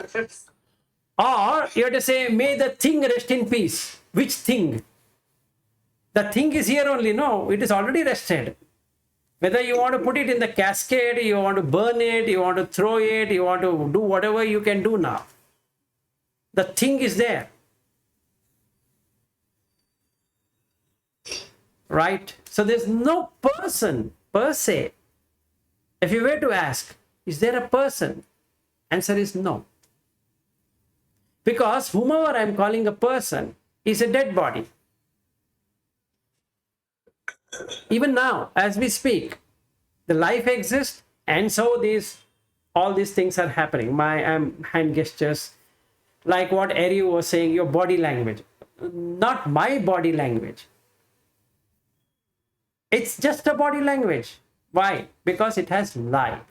Or you have to say, may the thing rest in peace. Which thing? The thing is here only. No, it is already rested. Whether you want to put it in the cascade, you want to burn it, you want to throw it, you want to do whatever you can do now. The thing is there. Right? So there's no person per se. If you were to ask, is there a person? Answer is no. Because whomever I'm calling a person is a dead body. Even now, as we speak, the life exists, and so all these things are happening. My hand gestures, like what Ariu was saying, your body language, not my body language. It's just a body language. Why? Because it has life.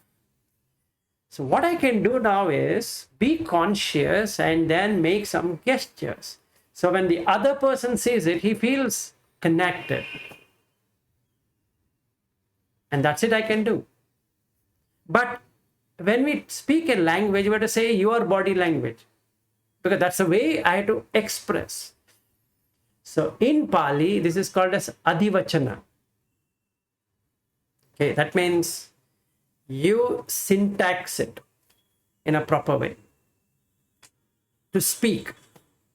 So what I can do now is be conscious and then make some gestures. So when the other person sees it, he feels connected. And that's it I can do. But when we speak a language, we have to say your body language. Because that's the way I have to express. So in Pali, this is called as adivachana. Okay, that means you syntax it in a proper way. To speak,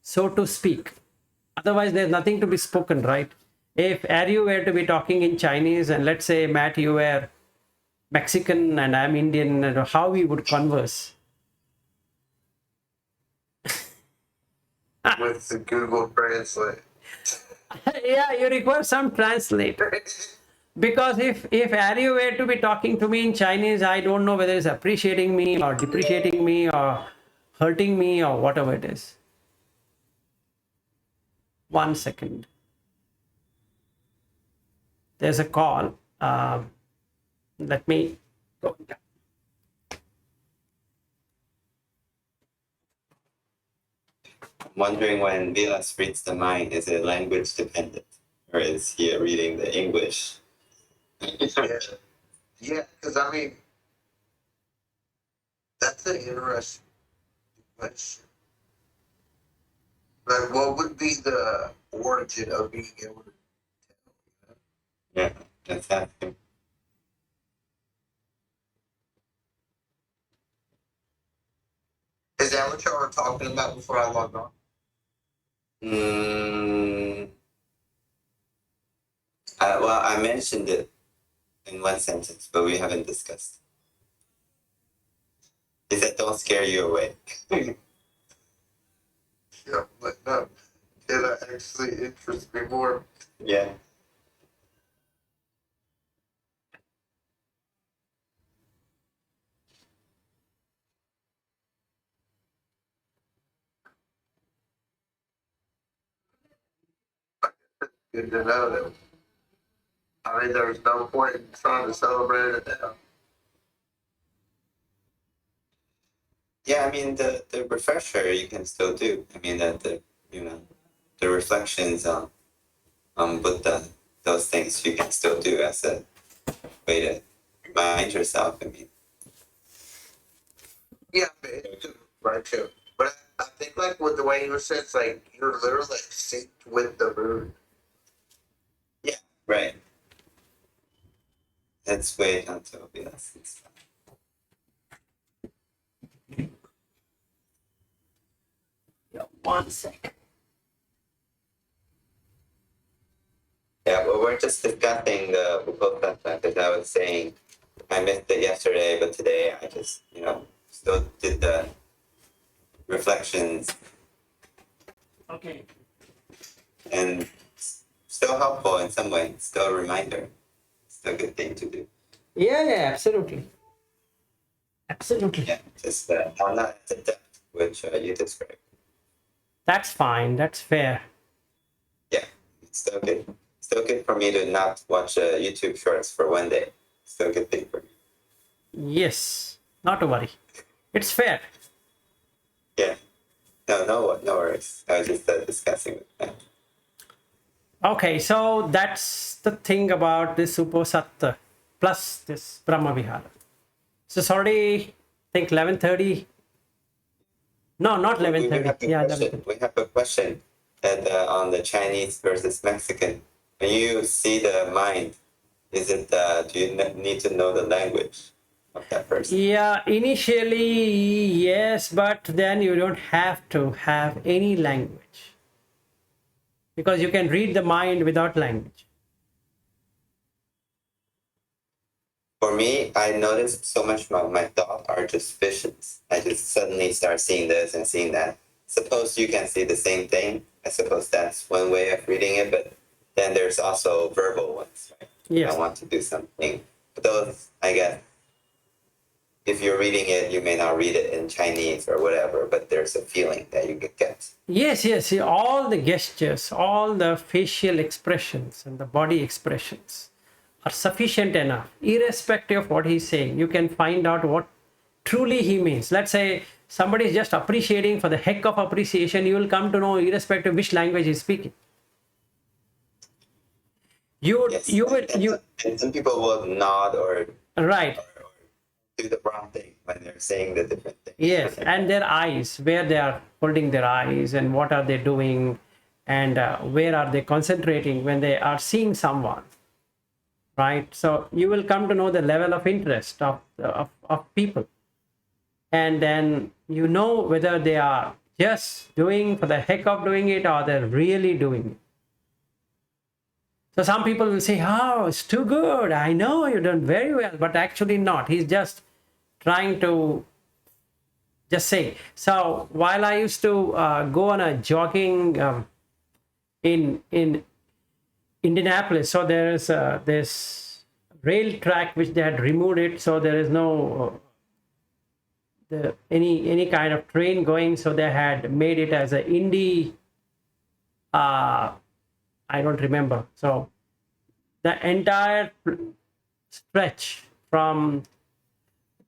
so to speak. Otherwise, there's nothing to be spoken, right? If Ariu were to be talking in Chinese, and let's say, Matt, you were Mexican and I'm Indian, how we would converse? with the Google Translate. Yeah, you require some translate. Because if Harry were to be talking to me in Chinese, I don't know whether it's appreciating me or depreciating me or hurting me or whatever it is. 1 second. There's a call. Let me go. I'm wondering when Vilas reads the mind, is it language dependent? Or is he reading the English? Yeah, because I mean, that's an interesting question. Like, what would be the origin of being able to tell? Yeah, that's happening. Is that what y'all were talking about before I logged on? Well, I mentioned it in one sentence, but we haven't discussed. He said, don't scare you away. Yeah, but no, it actually interests me more. Yeah. Good to know that. I mean, there's no point in trying to celebrate it now. Yeah, I mean, the refresher you can still do. I mean, the reflections on Buddha, those things you can still do as a way to remind yourself. I mean, Yeah, but it's right too. But I think like with the way you said, it's like you're literally like synced with the moon. yeah, right. Let's wait until the lessons. Yeah, 1 second. Yeah, well, we're just discussing the Uposatha because I was saying I missed it yesterday, but today I just, still did the reflections Okay. and still helpful in some way. Still a reminder. Still a good thing to do. Yeah, absolutely. Absolutely. Yeah, just I'm not at the depth which you described. That's fine. That's fair. Yeah, it's still good. Still good for me to not watch YouTube shorts for one day. Still a good thing for me. Yes. Not to worry. It's fair. Yeah. No worries. I was just discussing with them. Okay, so that's the thing about this Uposatha plus this Brahma Vihara. So it's already, I think 11:30. No, not We 11:30. have a Yeah, question. 11:30. We have a question that on the Chinese versus Mexican. When you see the mind, is it do you need to know the language of that person? Yeah, initially, yes, but then you don't have to have any language because you can read the mind without language. For me, I noticed so much my thoughts are just visions. I just suddenly start seeing this and seeing that. Suppose you can see the same thing. I suppose that's one way of reading it, but then there's also verbal ones, right? Yes. I want to do something. But those, I guess, if you're reading it, you may not read it in Chinese or whatever, but there's a feeling that you could get. Yes, yes. All the gestures, all the facial expressions and the body expressions are sufficient enough, irrespective of what he's saying. You can find out what truly he means. Let's say somebody is just appreciating for the heck of appreciation, you will come to know irrespective which language he's speaking. Yes. And some people will nod or right. Or do the wrong thing when they're saying the different things. Yes, and their eyes, where they are holding their eyes and what are they doing and where are they concentrating when they are seeing someone, right? So you will come to know the level of interest of people, and then you know whether they are just doing for the heck of doing it or they're really doing it. So some people will say, oh, it's too good, I know you've done very well, but actually not. He's just trying to Just say. So while I used to go on a jogging in Indianapolis, so there is this rail track which they had removed it, so there is no any kind of train going, so they had made it as a Indy. I don't remember. So the entire stretch from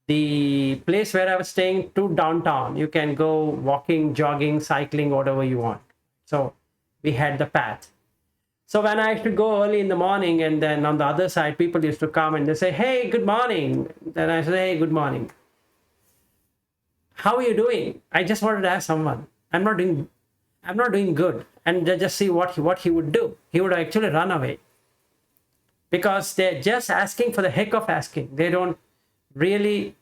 the place where I was staying to downtown, you can go walking, jogging, cycling, whatever you want. So we had the path. So when I used to go early in the morning, and then on the other side, people used to come and they say, "Hey, good morning." Then I say, "Hey, good morning. How are you doing? I just wanted to ask someone. I'm not doing good." And they just see what he would do. He would actually run away, because they're just asking for the heck of asking. They don't really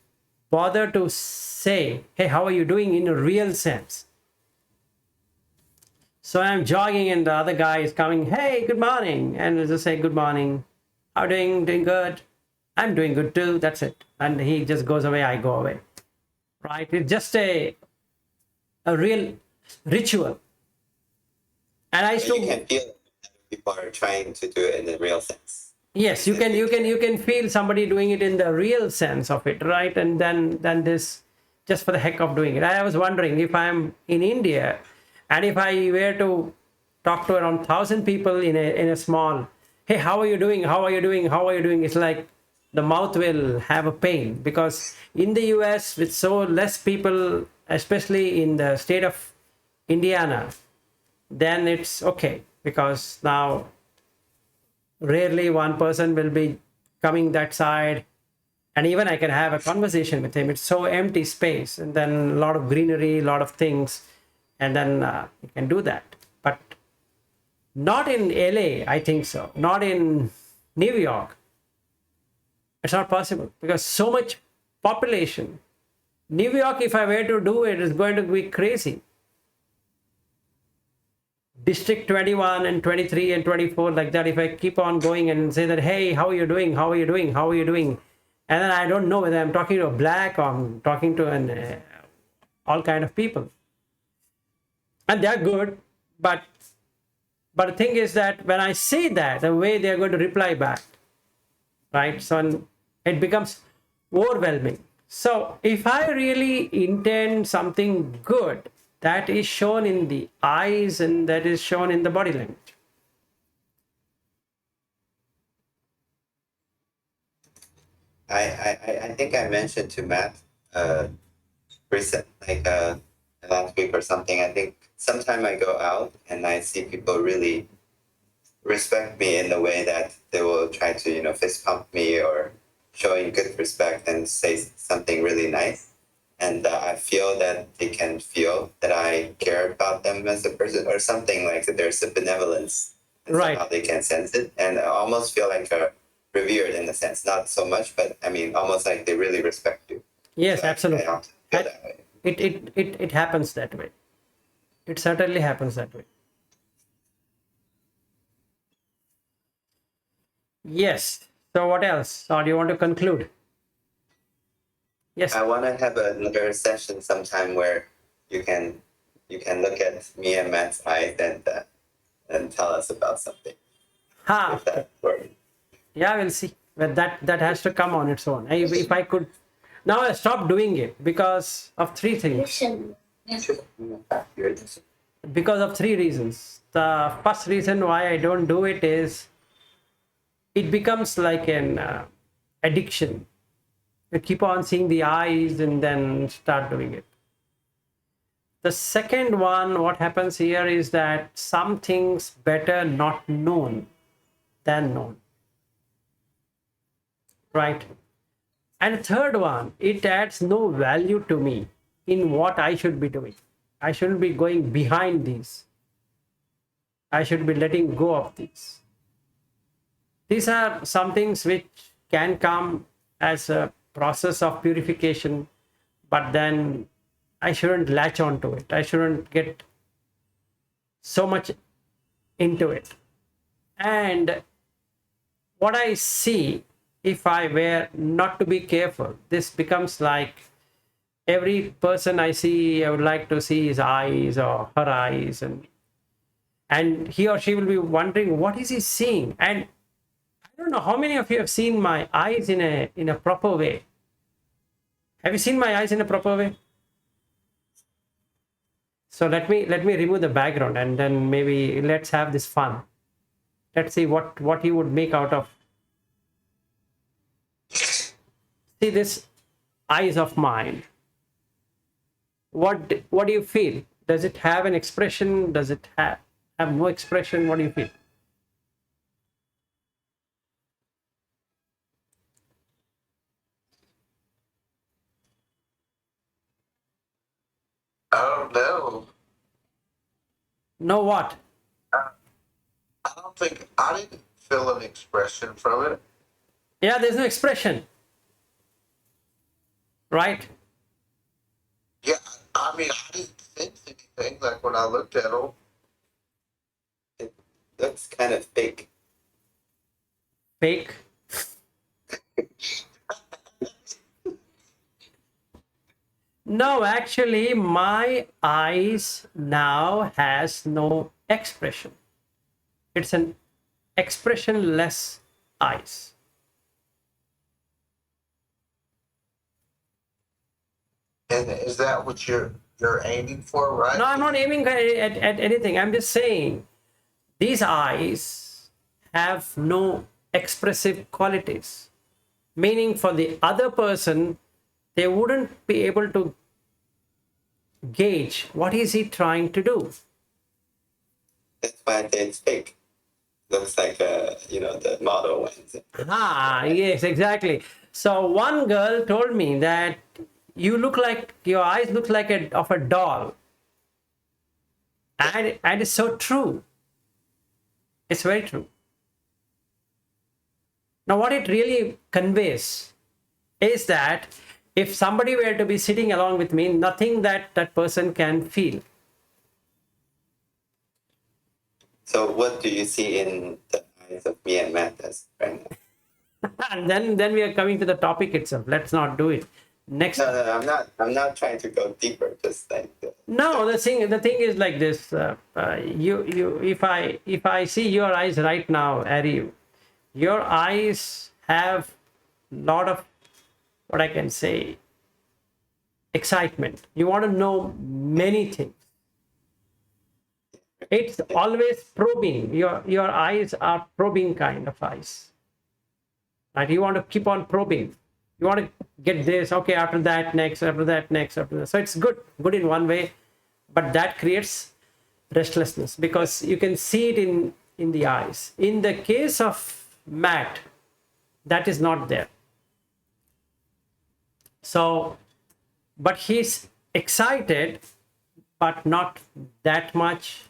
bother to say, "Hey, how are you doing?" in a real sense. So I'm jogging and the other guy is coming, "Hey, good morning." And I just say, "Good morning. How are you doing?" "Doing good." "I'm doing good too." That's it. And he just goes away, I go away. Right? It's just a real ritual. And I used So to, you can feel that people are trying to do it in the real sense. yes, you can feel somebody doing it in the real sense of it, right? And then this just for the heck of doing it. I was wondering, if I'm in India and if I were to talk to around 1,000 people in a small, "Hey, how are you doing? How are you doing? How are you doing?" It's like the mouth will have a pain, because in the US, with so less people, especially in the state of Indiana, then it's okay, because now rarely one person will be coming that side, and even I can have a conversation with him. It's so empty space, and then a lot of greenery, a lot of things, and then you can do that. But not in LA, I think so. Not in New York. It's not possible, because so much population. New York, if I were to do it, is going to be crazy. District 21 and 23 and 24, like that, if I keep on going and say that, "Hey, how are you doing? How are you doing? How are you doing?" And then I don't know whether I'm talking to a black or I'm talking to all kind of people. And they're good, but the thing is that when I say that, the way they're going to reply back, right? So it becomes overwhelming. So if I really intend something good, that is shown in the eyes and that is shown in the body language. I think I mentioned to Matt recent, like last week or something. I think sometime I go out and I see people really respect me in the way that they will try to, fist pump me or showing good respect and say something really nice. And I feel that they can feel that I care about them as a person, or something like that. There's a benevolence, and Right. somehow they can sense it, and I almost feel like revered in a sense. Not so much, but I mean, almost like they really respect you. Yes, So I absolutely. often feel that way. It happens that way. It certainly happens that way. Yes. So what else? Or do you want to conclude? Yes. I want to have another session sometime where you can look at me and Matt's eyes and tell us about something. Ha. If that works. Yeah, we'll see. But that has to come on its own. If I could, now I stopped doing it because of three things. Because of three reasons. The first reason why I don't do it is it becomes like an addiction. You keep on seeing the eyes and then start doing it. The second one, what happens here is that some things better not known than known. Right? And the third one, it adds no value to me in what I should be doing. I shouldn't be going behind these. I should be letting go of these. These are some things which can come as a process of purification, but then I shouldn't latch on to it. I shouldn't get so much into it. And what I see, if I were not to be careful, this becomes like Every person I see, I would like to see his eyes or her eyes, and he or she will be wondering, what is he seeing? And I don't know how many of you have seen my eyes in a proper way. Have you seen my eyes in a proper way? So let me remove the background, and then maybe let's have this fun. Let's see what you would make out of. See this eyes of mine. What do you feel? Does it have an expression? Does it have no expression? What do you feel? I don't know. Know what? I don't think I didn't feel an expression from it. Yeah, there's no expression, right? Yeah, I mean, I didn't sense anything like when I looked at them. It looks kind of fake. Fake. No, actually, my eyes now has no expression. It's an expressionless eyes. And is that what you're aiming for, right? No, I'm not aiming at anything. I'm just saying these eyes have no expressive qualities. Meaning for the other person, they wouldn't be able to gauge what is he trying to do. That's why I say it's fake. Looks like the model ones. Ah, yes, exactly. So one girl told me that your eyes look like of a doll. And it's so true. It's very true. Now, what it really conveys is that if somebody were to be sitting along with me, nothing that person can feel. So what do you see in the eyes of me and Matt right now? And then we are coming to the topic itself. Let's not do it. Next. No, I'm not trying to go deeper. Just like No, the thing is like this. If I see your eyes right now, Ari, your eyes have a lot of, what I can say, excitement. You want to know many things. It's always probing. Your eyes are probing kind of eyes. Right? You want to keep on probing. You want to get this, okay, after that, next, after that, next, after that. So it's good in one way, but that creates restlessness because you can see it in the eyes. In the case of Matt, that is not there. So, but he's excited, but not that much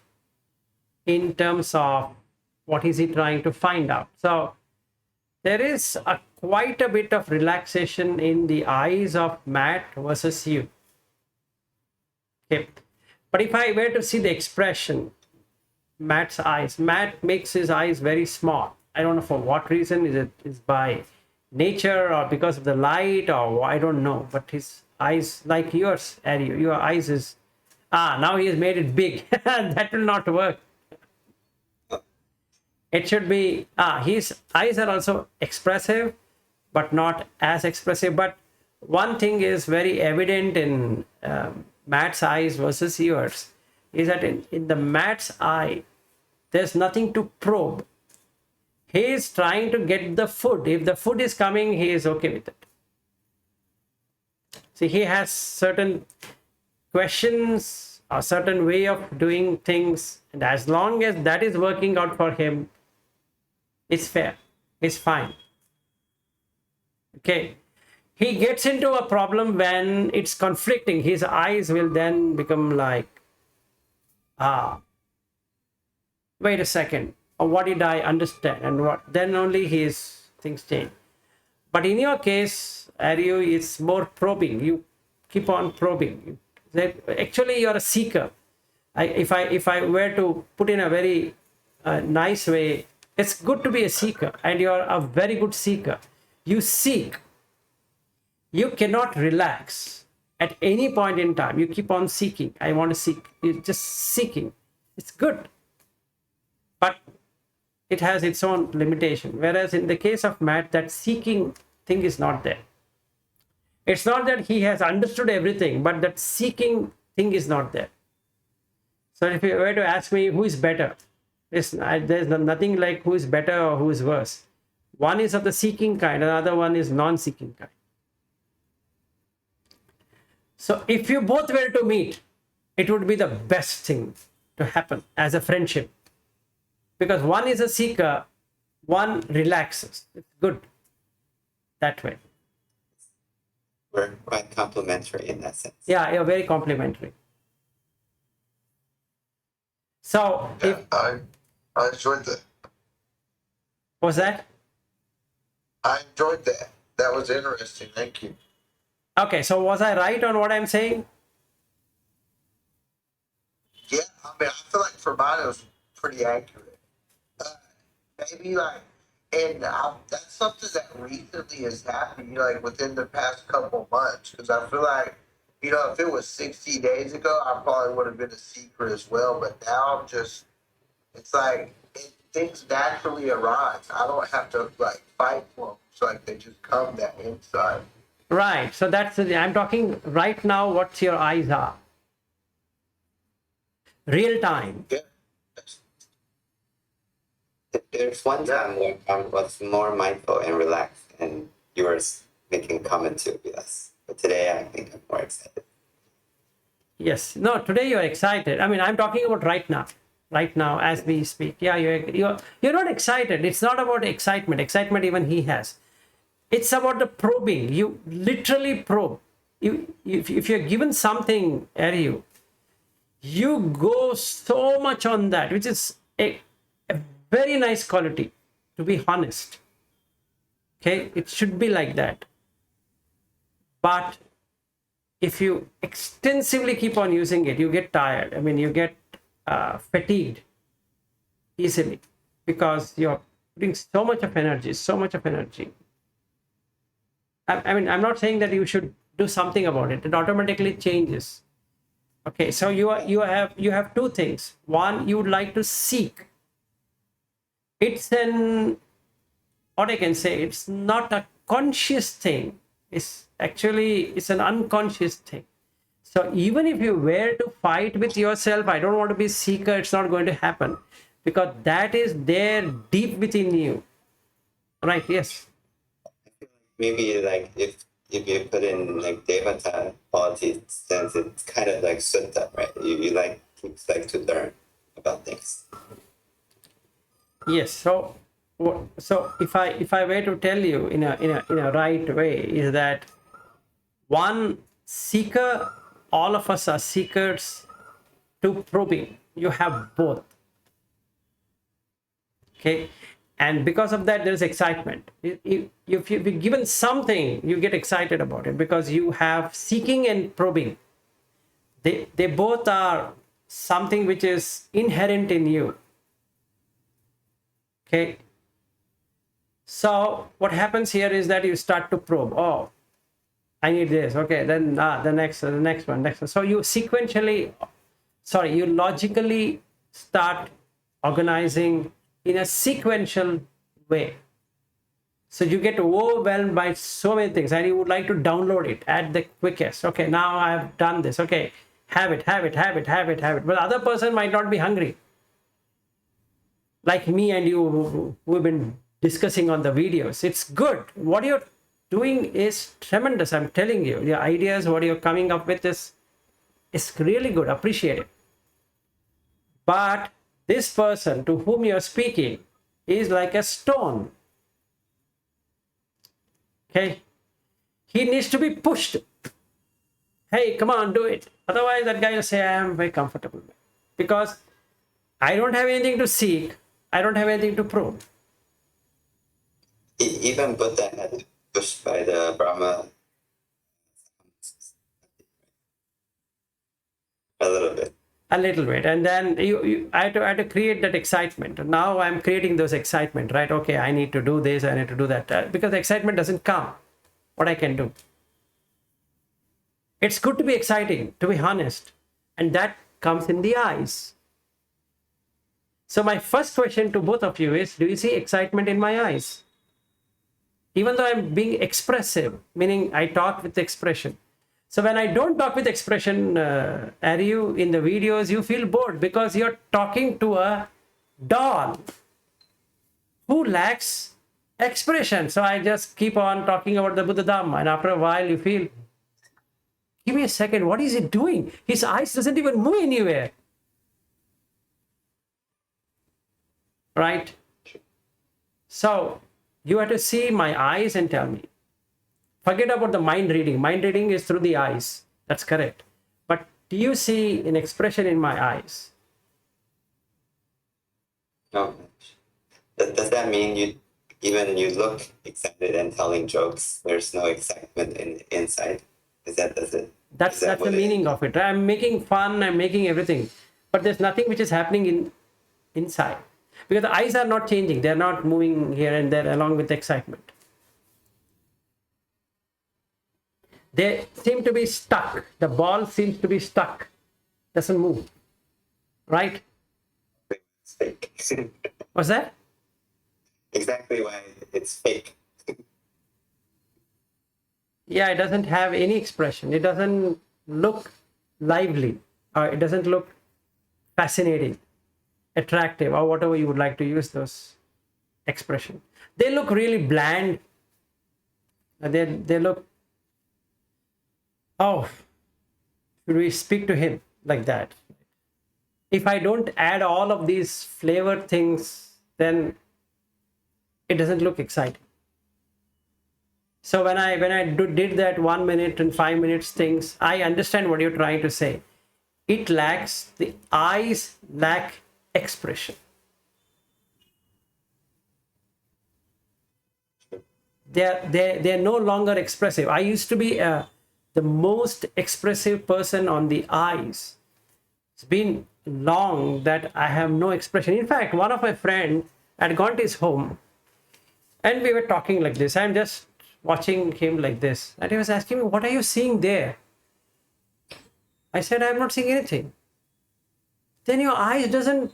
in terms of what is he trying to find out. So there is quite a bit of relaxation in the eyes of Matt versus you. Okay. But if I were to see the expression, Matt's eyes, Matt makes his eyes very small. I don't know for what reason. Is by nature or because of the light or I don't know. But his eyes, like yours, Ari, your eyes is, now he has made it big. That will not work. It should be, his eyes are also expressive, but not as expressive. But one thing is very evident in Matt's eyes versus yours, is that in the Matt's eye, there's nothing to probe. He is trying to get the food. If the food is coming, he is okay with it. See, he has certain questions, a certain way of doing things, and as long as that is working out for him, it's fair, it's fine. Okay. He gets into a problem when it's conflicting. His eyes will then become like, wait a second, what did I understand? And what? Then only his things change. But in your case, Aryu, it's more probing. You keep on probing. Actually, you're a seeker. If I were to put in a very nice way, it's good to be a seeker, and you're a very good seeker. You seek. You cannot relax. At any point in time, you keep on seeking. I want to seek. You're just seeking. It's good. But it has its own limitation. Whereas in the case of Matt, that seeking thing is not there. It's not that he has understood everything, but that seeking thing is not there. So if you were to ask me who is better, there's nothing like who is better or who is worse. One is of the seeking kind, another one is non-seeking kind. So if you both were to meet, it would be the best thing to happen as a friendship. Because one is a seeker, one relaxes. It's good that way. We're quite complementary in that sense. Yeah, you're very complimentary. So, Yeah, I enjoyed that. was that? I enjoyed that. That was interesting. Thank you. Okay, so was I right on what I'm saying? Yeah, I mean, I feel like for mine it was pretty accurate. Maybe like, and that's something that recently has happened, like within the past couple months. Because I feel like, if it was 60 days ago, I probably would have been a seeker as well. But now I'm just, it's like things naturally arise. I don't have to like fight for them. It's like they just come that inside. Right. So I'm talking right now what your eyes are. Real time. Yeah. There's one time where I was more mindful and relaxed, and you were making comment too with us. But today, I think I'm more excited. Yes. No, today you're excited. I mean, I'm talking about right now. Right now, as we speak. Yeah, you're not excited. It's not about excitement. Excitement even he has. It's about the probing. You literally probe. If you're given something, you go so much on that, which is a very nice quality, to be honest. Okay, it should be like that. But if you extensively keep on using it, you get tired. I mean, you get fatigued easily because you're putting so much of energy. I mean, I'm not saying that you should do something about it. It automatically changes. Okay, so you have two things. One, you would like to seek. It's what I can say, it's not a conscious thing. It's an unconscious thing. So even if you were to fight with yourself, I don't want to be seeker, it's not going to happen. Because that is there deep within you. Right, yes. Maybe like if you put in like devata qualities, since it's kind of like sutta, right? You like to learn about things. Yes. So if I were to tell you in a right way, is that one seeker, all of us are seekers to probing. You have both. Okay. And because of that, there's excitement. If you've been given something, you get excited about it because you have seeking and probing. They both are something which is inherent in you. Okay. So what happens here is that you start to probe. Oh, I need this. Okay, then the next one. So you you logically start organizing in a sequential way. So you get overwhelmed by so many things and you would like to download it at the quickest. Okay, now I've done this. Okay, have it. But the other person might not be hungry. Like me and you, we've been discussing on the videos. It's good. What you're doing is tremendous. I'm telling you, the ideas, what you're coming up with is really good. Appreciate it. But this person to whom you're speaking is like a stone. Okay. He needs to be pushed. Hey, come on, do it. Otherwise, that guy will say, I am very comfortable. Because I don't have anything to seek. I don't have anything to probe. Even Buddha had pushed by the Brahma a little bit. And then I had to create that excitement. Now I'm creating those excitement, right? Okay, I need to do this, I need to do that. Because the excitement doesn't come. What I can do. It's good to be exciting, to be honest, and that comes in the eyes. So my first question to both of you is, do you see excitement in my eyes? Even though I'm being expressive, meaning I talk with expression. So when I don't talk with expression, are you in the videos, you feel bored because you're talking to a doll who lacks expression. So I just keep on talking about the Buddha Dhamma, and after a while you feel, give me a second, what is he doing? His eyes doesn't even move anywhere. Right? So you have to see my eyes and tell me. Forget about the mind reading. Mind reading is through the eyes. That's correct. But do you see an expression in my eyes? No. Does that mean you look excited and telling jokes? There's no excitement inside. Does it? That's the meaning of it. I'm making fun, I'm making everything. But there's nothing which is happening inside. Because the eyes are not changing. They're not moving here and there along with the excitement. They seem to be stuck. The ball seems to be stuck. Doesn't move. Right? It's fake. What's that? Exactly why it's fake. Yeah, it doesn't have any expression. It doesn't look lively, or it doesn't look fascinating, attractive, or whatever you would like to use those expressions. They look really bland. They look, oh, should we speak to him like that? If I don't add all of these flavor things, then it doesn't look exciting. So when I did that 1 minute and 5 minutes things, I understand what you're trying to say. It lacks, the eyes lack expression. They're no longer expressive. I used to be the most expressive person on the eyes. It's been long that I have no expression. In fact, one of my friends had gone to his home and we were talking like this. I'm just watching him like this. And he was asking me, what are you seeing there? I said, I'm not seeing anything. Then your eyes doesn't,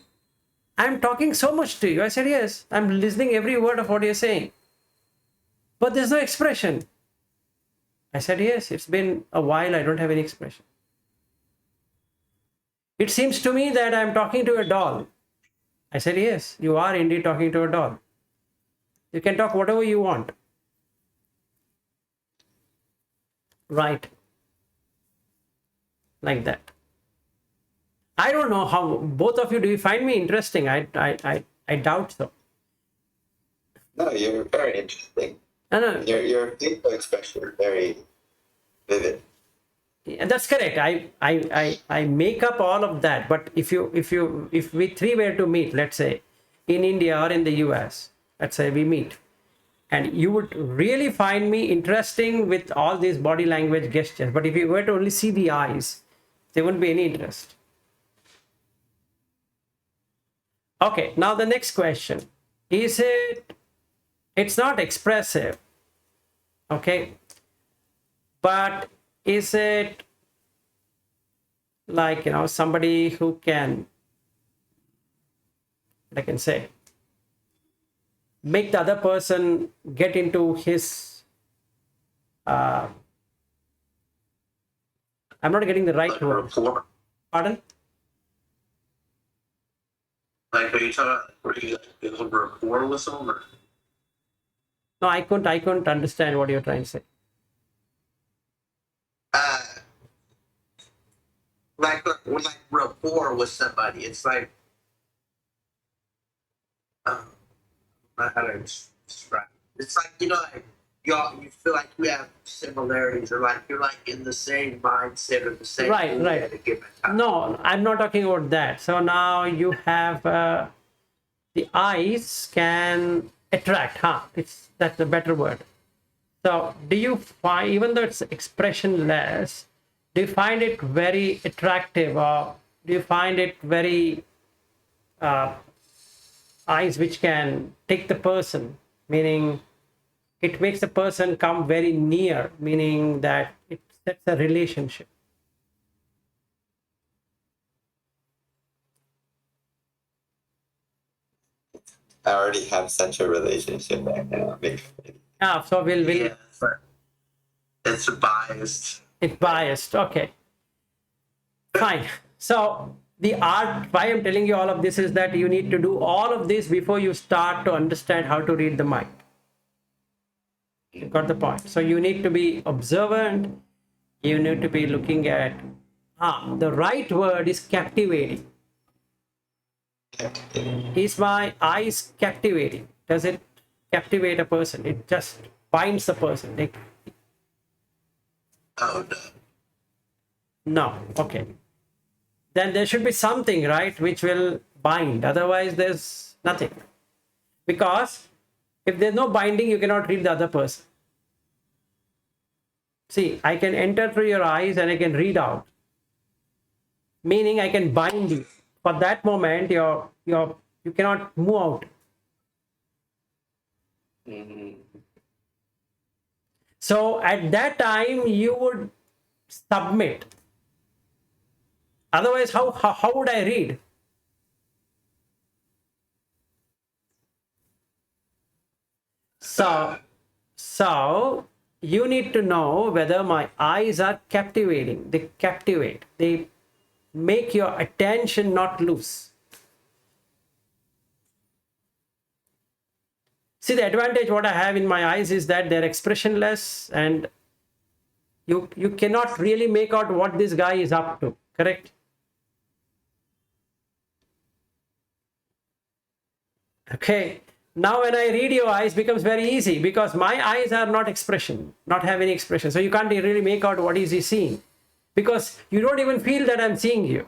I'm talking so much to you. I said, yes, I'm listening every word of what you're saying. But there's no expression. I said, yes, it's been a while. I don't have any expression. It seems to me that I'm talking to a doll. I said, yes, you are indeed talking to a doll. You can talk whatever you want. Right. Like that. I don't know how both of you, do you find me interesting? I doubt so. No, you're very interesting. No. Your facial expression is very vivid. Yeah, that's correct. I make up all of that. But if we three were to meet, let's say in India or in the US, let's say we meet, and you would really find me interesting with all these body language gestures. But if you were to only see the eyes, there wouldn't be any interest. Okay, now the next question. It's not expressive, okay, but is it like, somebody who can, I can say, make the other person get into his, I'm not getting the right Like word. rapport. Pardon? Like, are you talking where you build rapport with someone? Or? No, I couldn't understand what you're trying to say. Like rapport with somebody. It's like, I don't know how to describe it. It's like, like you feel like you have similarities, or like you're like in the same mindset or the same Right. mood at a given time. No, I'm not talking about that. So now you have the eyes can attract, that's the better word. So do you find, even though it's expressionless, do you find it very attractive, or do you find it very eyes which can take the person, meaning it makes the person come very near, meaning that it's That's a relationship. I already have such a relationship right now. So we'll Yeah, but it's biased. it's biased. Okay, fine. So the art, why I'm telling you all of this is that you need to do all of this before you start to understand how to read the mind. You got the point. So you need to be observant. You need to be looking at, the right word is captivating. Is my eyes captivating? Does it captivate a person? It just binds the person. Oh no. No. Okay. Then there should be something, right, which will bind. Otherwise, there's nothing. Because if there's no binding, you cannot read the other person. See, I can enter through your eyes and I can read out. Meaning I can bind you. For that moment, you cannot move out. So at that time, you would submit. Otherwise, how would I read? So you need to know whether my eyes are captivating. They captivate. They make your attention not loose. See, the advantage what I have in my eyes is that they're expressionless and you cannot really make out what this guy is up to, correct? Okay. Now when I read your eyes becomes very easy because my eyes are not expression, not have any expression. So you can't really make out what is he seeing because you don't even feel that I'm seeing you.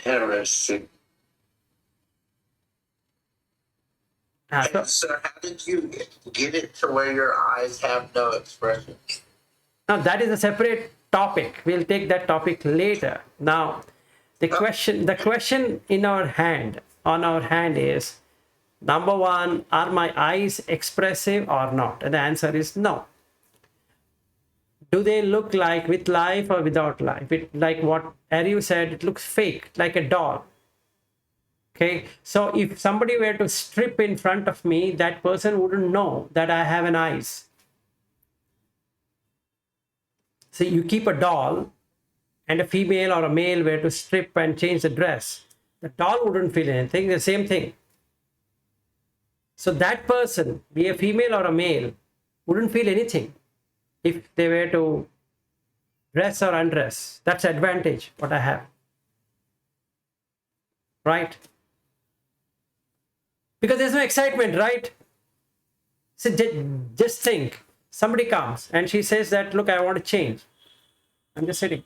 Interesting. So how did you get it to where your eyes have no expression? Now that is a separate topic. We'll take that topic later. Now the question in our hand, on our hand is, number one, are my eyes expressive or not? And the answer is no. Do they look like with life or without life? Like what Ariu said, it looks fake, like a doll. Okay, so if somebody were to strip in front of me, that person wouldn't know that I have an eyes. So you keep a doll and a female or a male were to strip and change the dress, the doll wouldn't feel anything, the same thing. So that person, be a female or a male, wouldn't feel anything if they were to dress or undress. That's the advantage what I have. Right? Because there's no excitement, right? So just think, somebody comes and she says that, look, I want to change. I'm just sitting.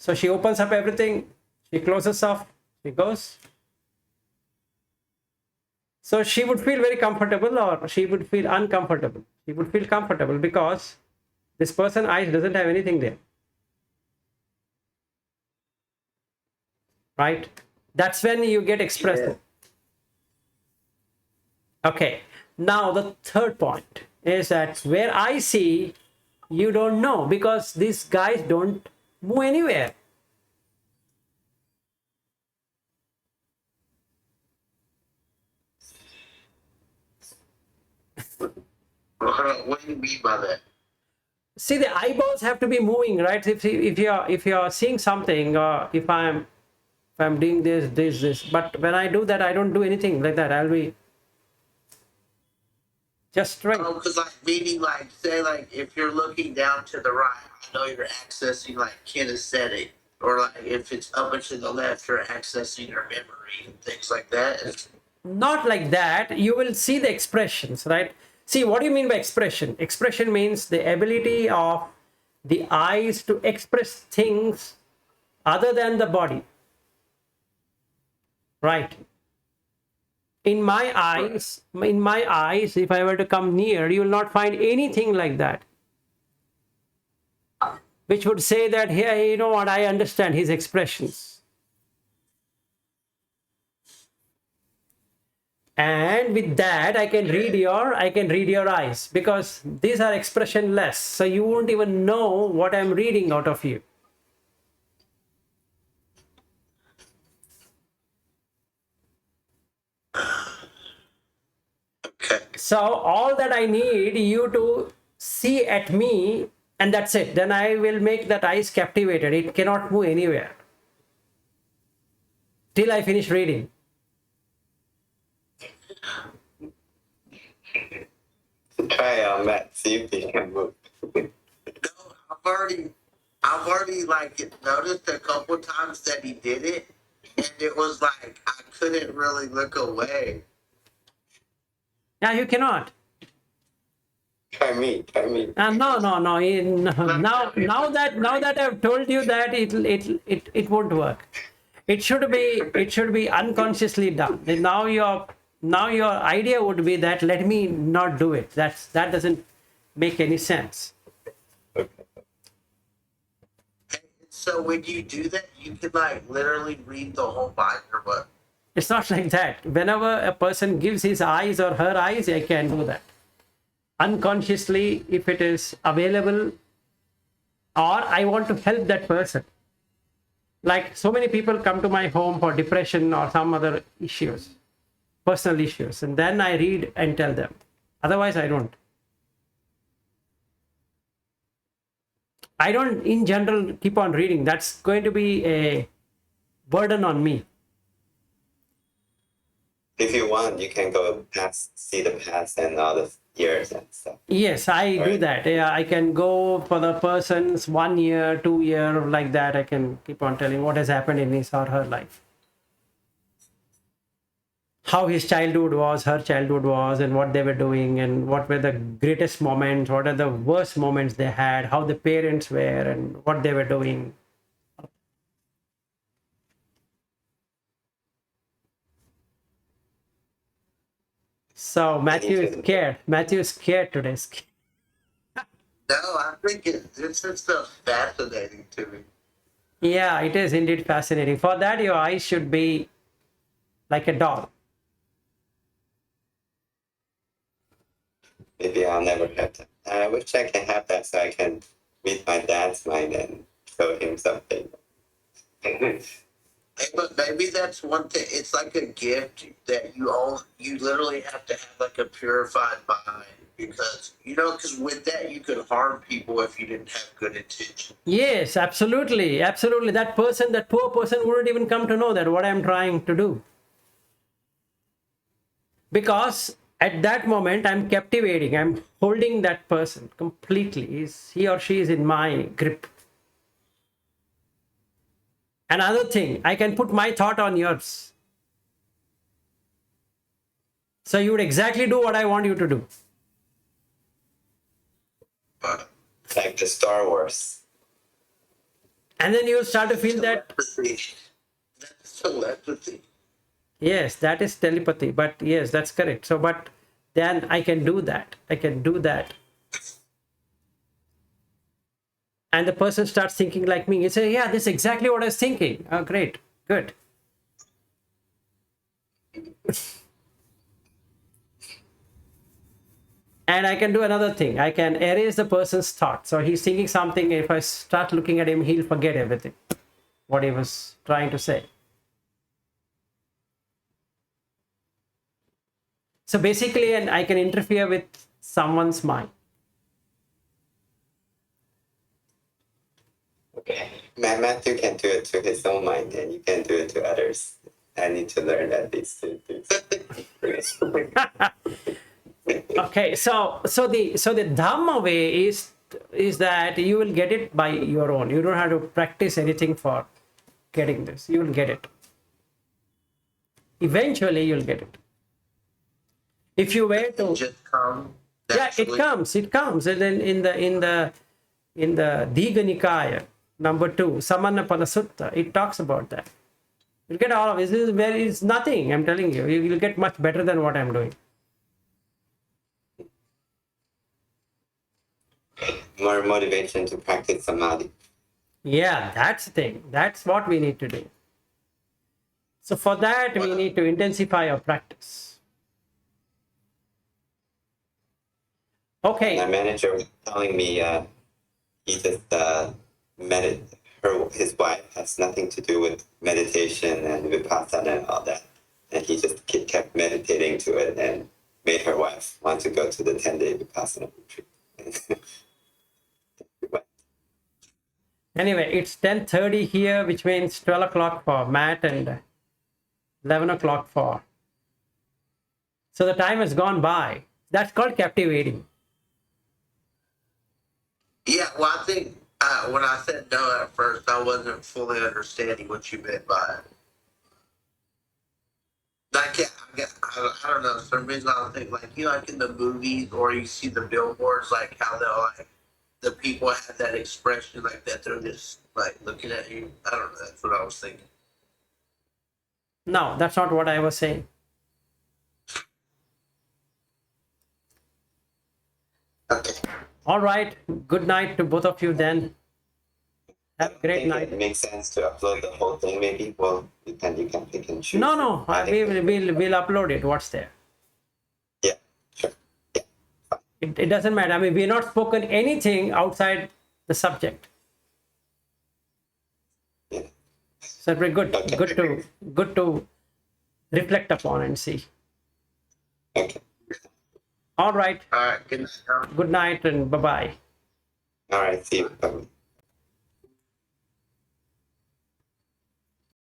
So she opens up everything, she closes off, she goes. So she would feel very comfortable or she would feel uncomfortable. She would feel comfortable because this person's eyes doesn't have anything there. Right? That's when you get expressive. Yeah. Okay. Now the third point is that where I see, you don't know because these guys don't move anywhere. What do you mean by that? See, the eyeballs have to be moving, right? If you're seeing something, or if I'm doing this, but when I do that, I don't do anything like that. I'll be just straight. Oh, because like meaning like say like if you're looking down to the right, I know you're accessing like kinesthetic, or like if it's up and to the left, you're accessing your memory and things like that. Not like that. You will see the expressions, right? See, what do you mean by expression? Expression means the ability of the eyes to express things other than the body. Right? In my eyes, if I were to come near, you will not find anything like that, which would say that, here, you know what, I understand his expressions. And with that, I can read your eyes, because these are expressionless. So you won't even know what I'm reading out of you. Okay. So all that I need you to see at me, and that's it. Then I will make that eyes captivated. It cannot move anywhere till I finish reading. Try Matt, see if he can move. No, I've already like noticed a couple times that he did it, and it was like I couldn't really look away. Yeah, you cannot. Try me. No. Now that I've told you that it won't work. It should be unconsciously done. Now your idea would be that let me not do it. That doesn't make any sense. So when you do that, you can like literally read the whole Bible or what? It's not like that. Whenever a person gives his eyes or her eyes, I can do that. Unconsciously, if it is available, or I want to help that person. Like so many people come to my home for depression or some other issues, personal issues, and then I read and tell them. Otherwise, I don't. I don't, in general, keep on reading. That's going to be a burden on me. If you want, you can go see the past and all the years and stuff. Yes, I do that. Yeah, I can go for the person's 1 year, 2 year, like that. I can keep on telling what has happened in his or her life. How his childhood was, her childhood was, and what they were doing, and what were the greatest moments, what are the worst moments they had, how the parents were, and what they were doing. So Matthew is scared. Matthew is scared today. No, I think this is stuff fascinating to me. Yeah, it is indeed fascinating. For that, your eyes should be like a doll. Maybe I'll never have that. I wish I can have that so I can read my dad's mind and show him something. Hey, but maybe that's one thing. It's like a gift that you literally have to have like a purified mind, because with that you could harm people if you didn't have good intention. Yes, absolutely. Absolutely. That poor person wouldn't even come to know that what I'm trying to do. Because at that moment, I'm captivating. I'm holding that person completely. He or she is in my grip. Another thing, I can put my thought on yours. So you would exactly do what I want you to do. Like the Star Wars. And then you'll start to feel that. That's telepathy. Yes, that is telepathy. But yes, that's correct. So, but then I can do that. I can do that. And the person starts thinking like me. You say, yeah, this is exactly what I was thinking. Oh, great. Good. And I can do another thing. I can erase the person's thought. So he's thinking something. If I start looking at him, he'll forget everything, what he was trying to say. So basically, and I can interfere with someone's mind. Okay. Matthew can do it to his own mind, and you can do it to others. I need to learn at least two things. Okay, so the Dhamma way is that you will get it by your own. You don't have to practice anything for getting this. You will get it. Eventually, you'll get it. If you were to just come. Yeah, it comes. And then in the Digha Nikaya, number 2, Uposotha, it talks about that. You'll get all of it. It's nothing, I'm telling you. You'll get much better than what I'm doing. More motivation to practice samadhi. Yeah, that's the thing. That's what we need to do. So for that, we need to intensify our practice. Okay. My manager was telling me he just his wife has nothing to do with meditation and vipassana and all that, and he just kept meditating to it and made her wife want to go to the 10-day vipassana retreat. Anyway, it's 10:30 here, which means 12 o'clock for Matt and 11 o'clock for. So the time has gone by. That's called captivating. Yeah, well, I think when I said no at first, I wasn't fully understanding what you meant by it. Like, I don't know. For some reason, I think like like in the movies or you see the billboards, like how they'll like the people have that expression like that they're just like looking at you. I don't know. That's what I was thinking. No, that's not what I was saying. Okay. All right. Good night to both of you then. Have a great night. It makes sense to upload the whole thing. Maybe you can pick and choose. No. We'll upload it. What's there? Yeah, sure. Yeah. It doesn't matter. I mean, we've not spoken anything outside the subject. Yeah. So very good. Okay. Good to reflect upon and see. Okay. All right. All right. Good night. Good night and bye-bye. All right. See you. Bye.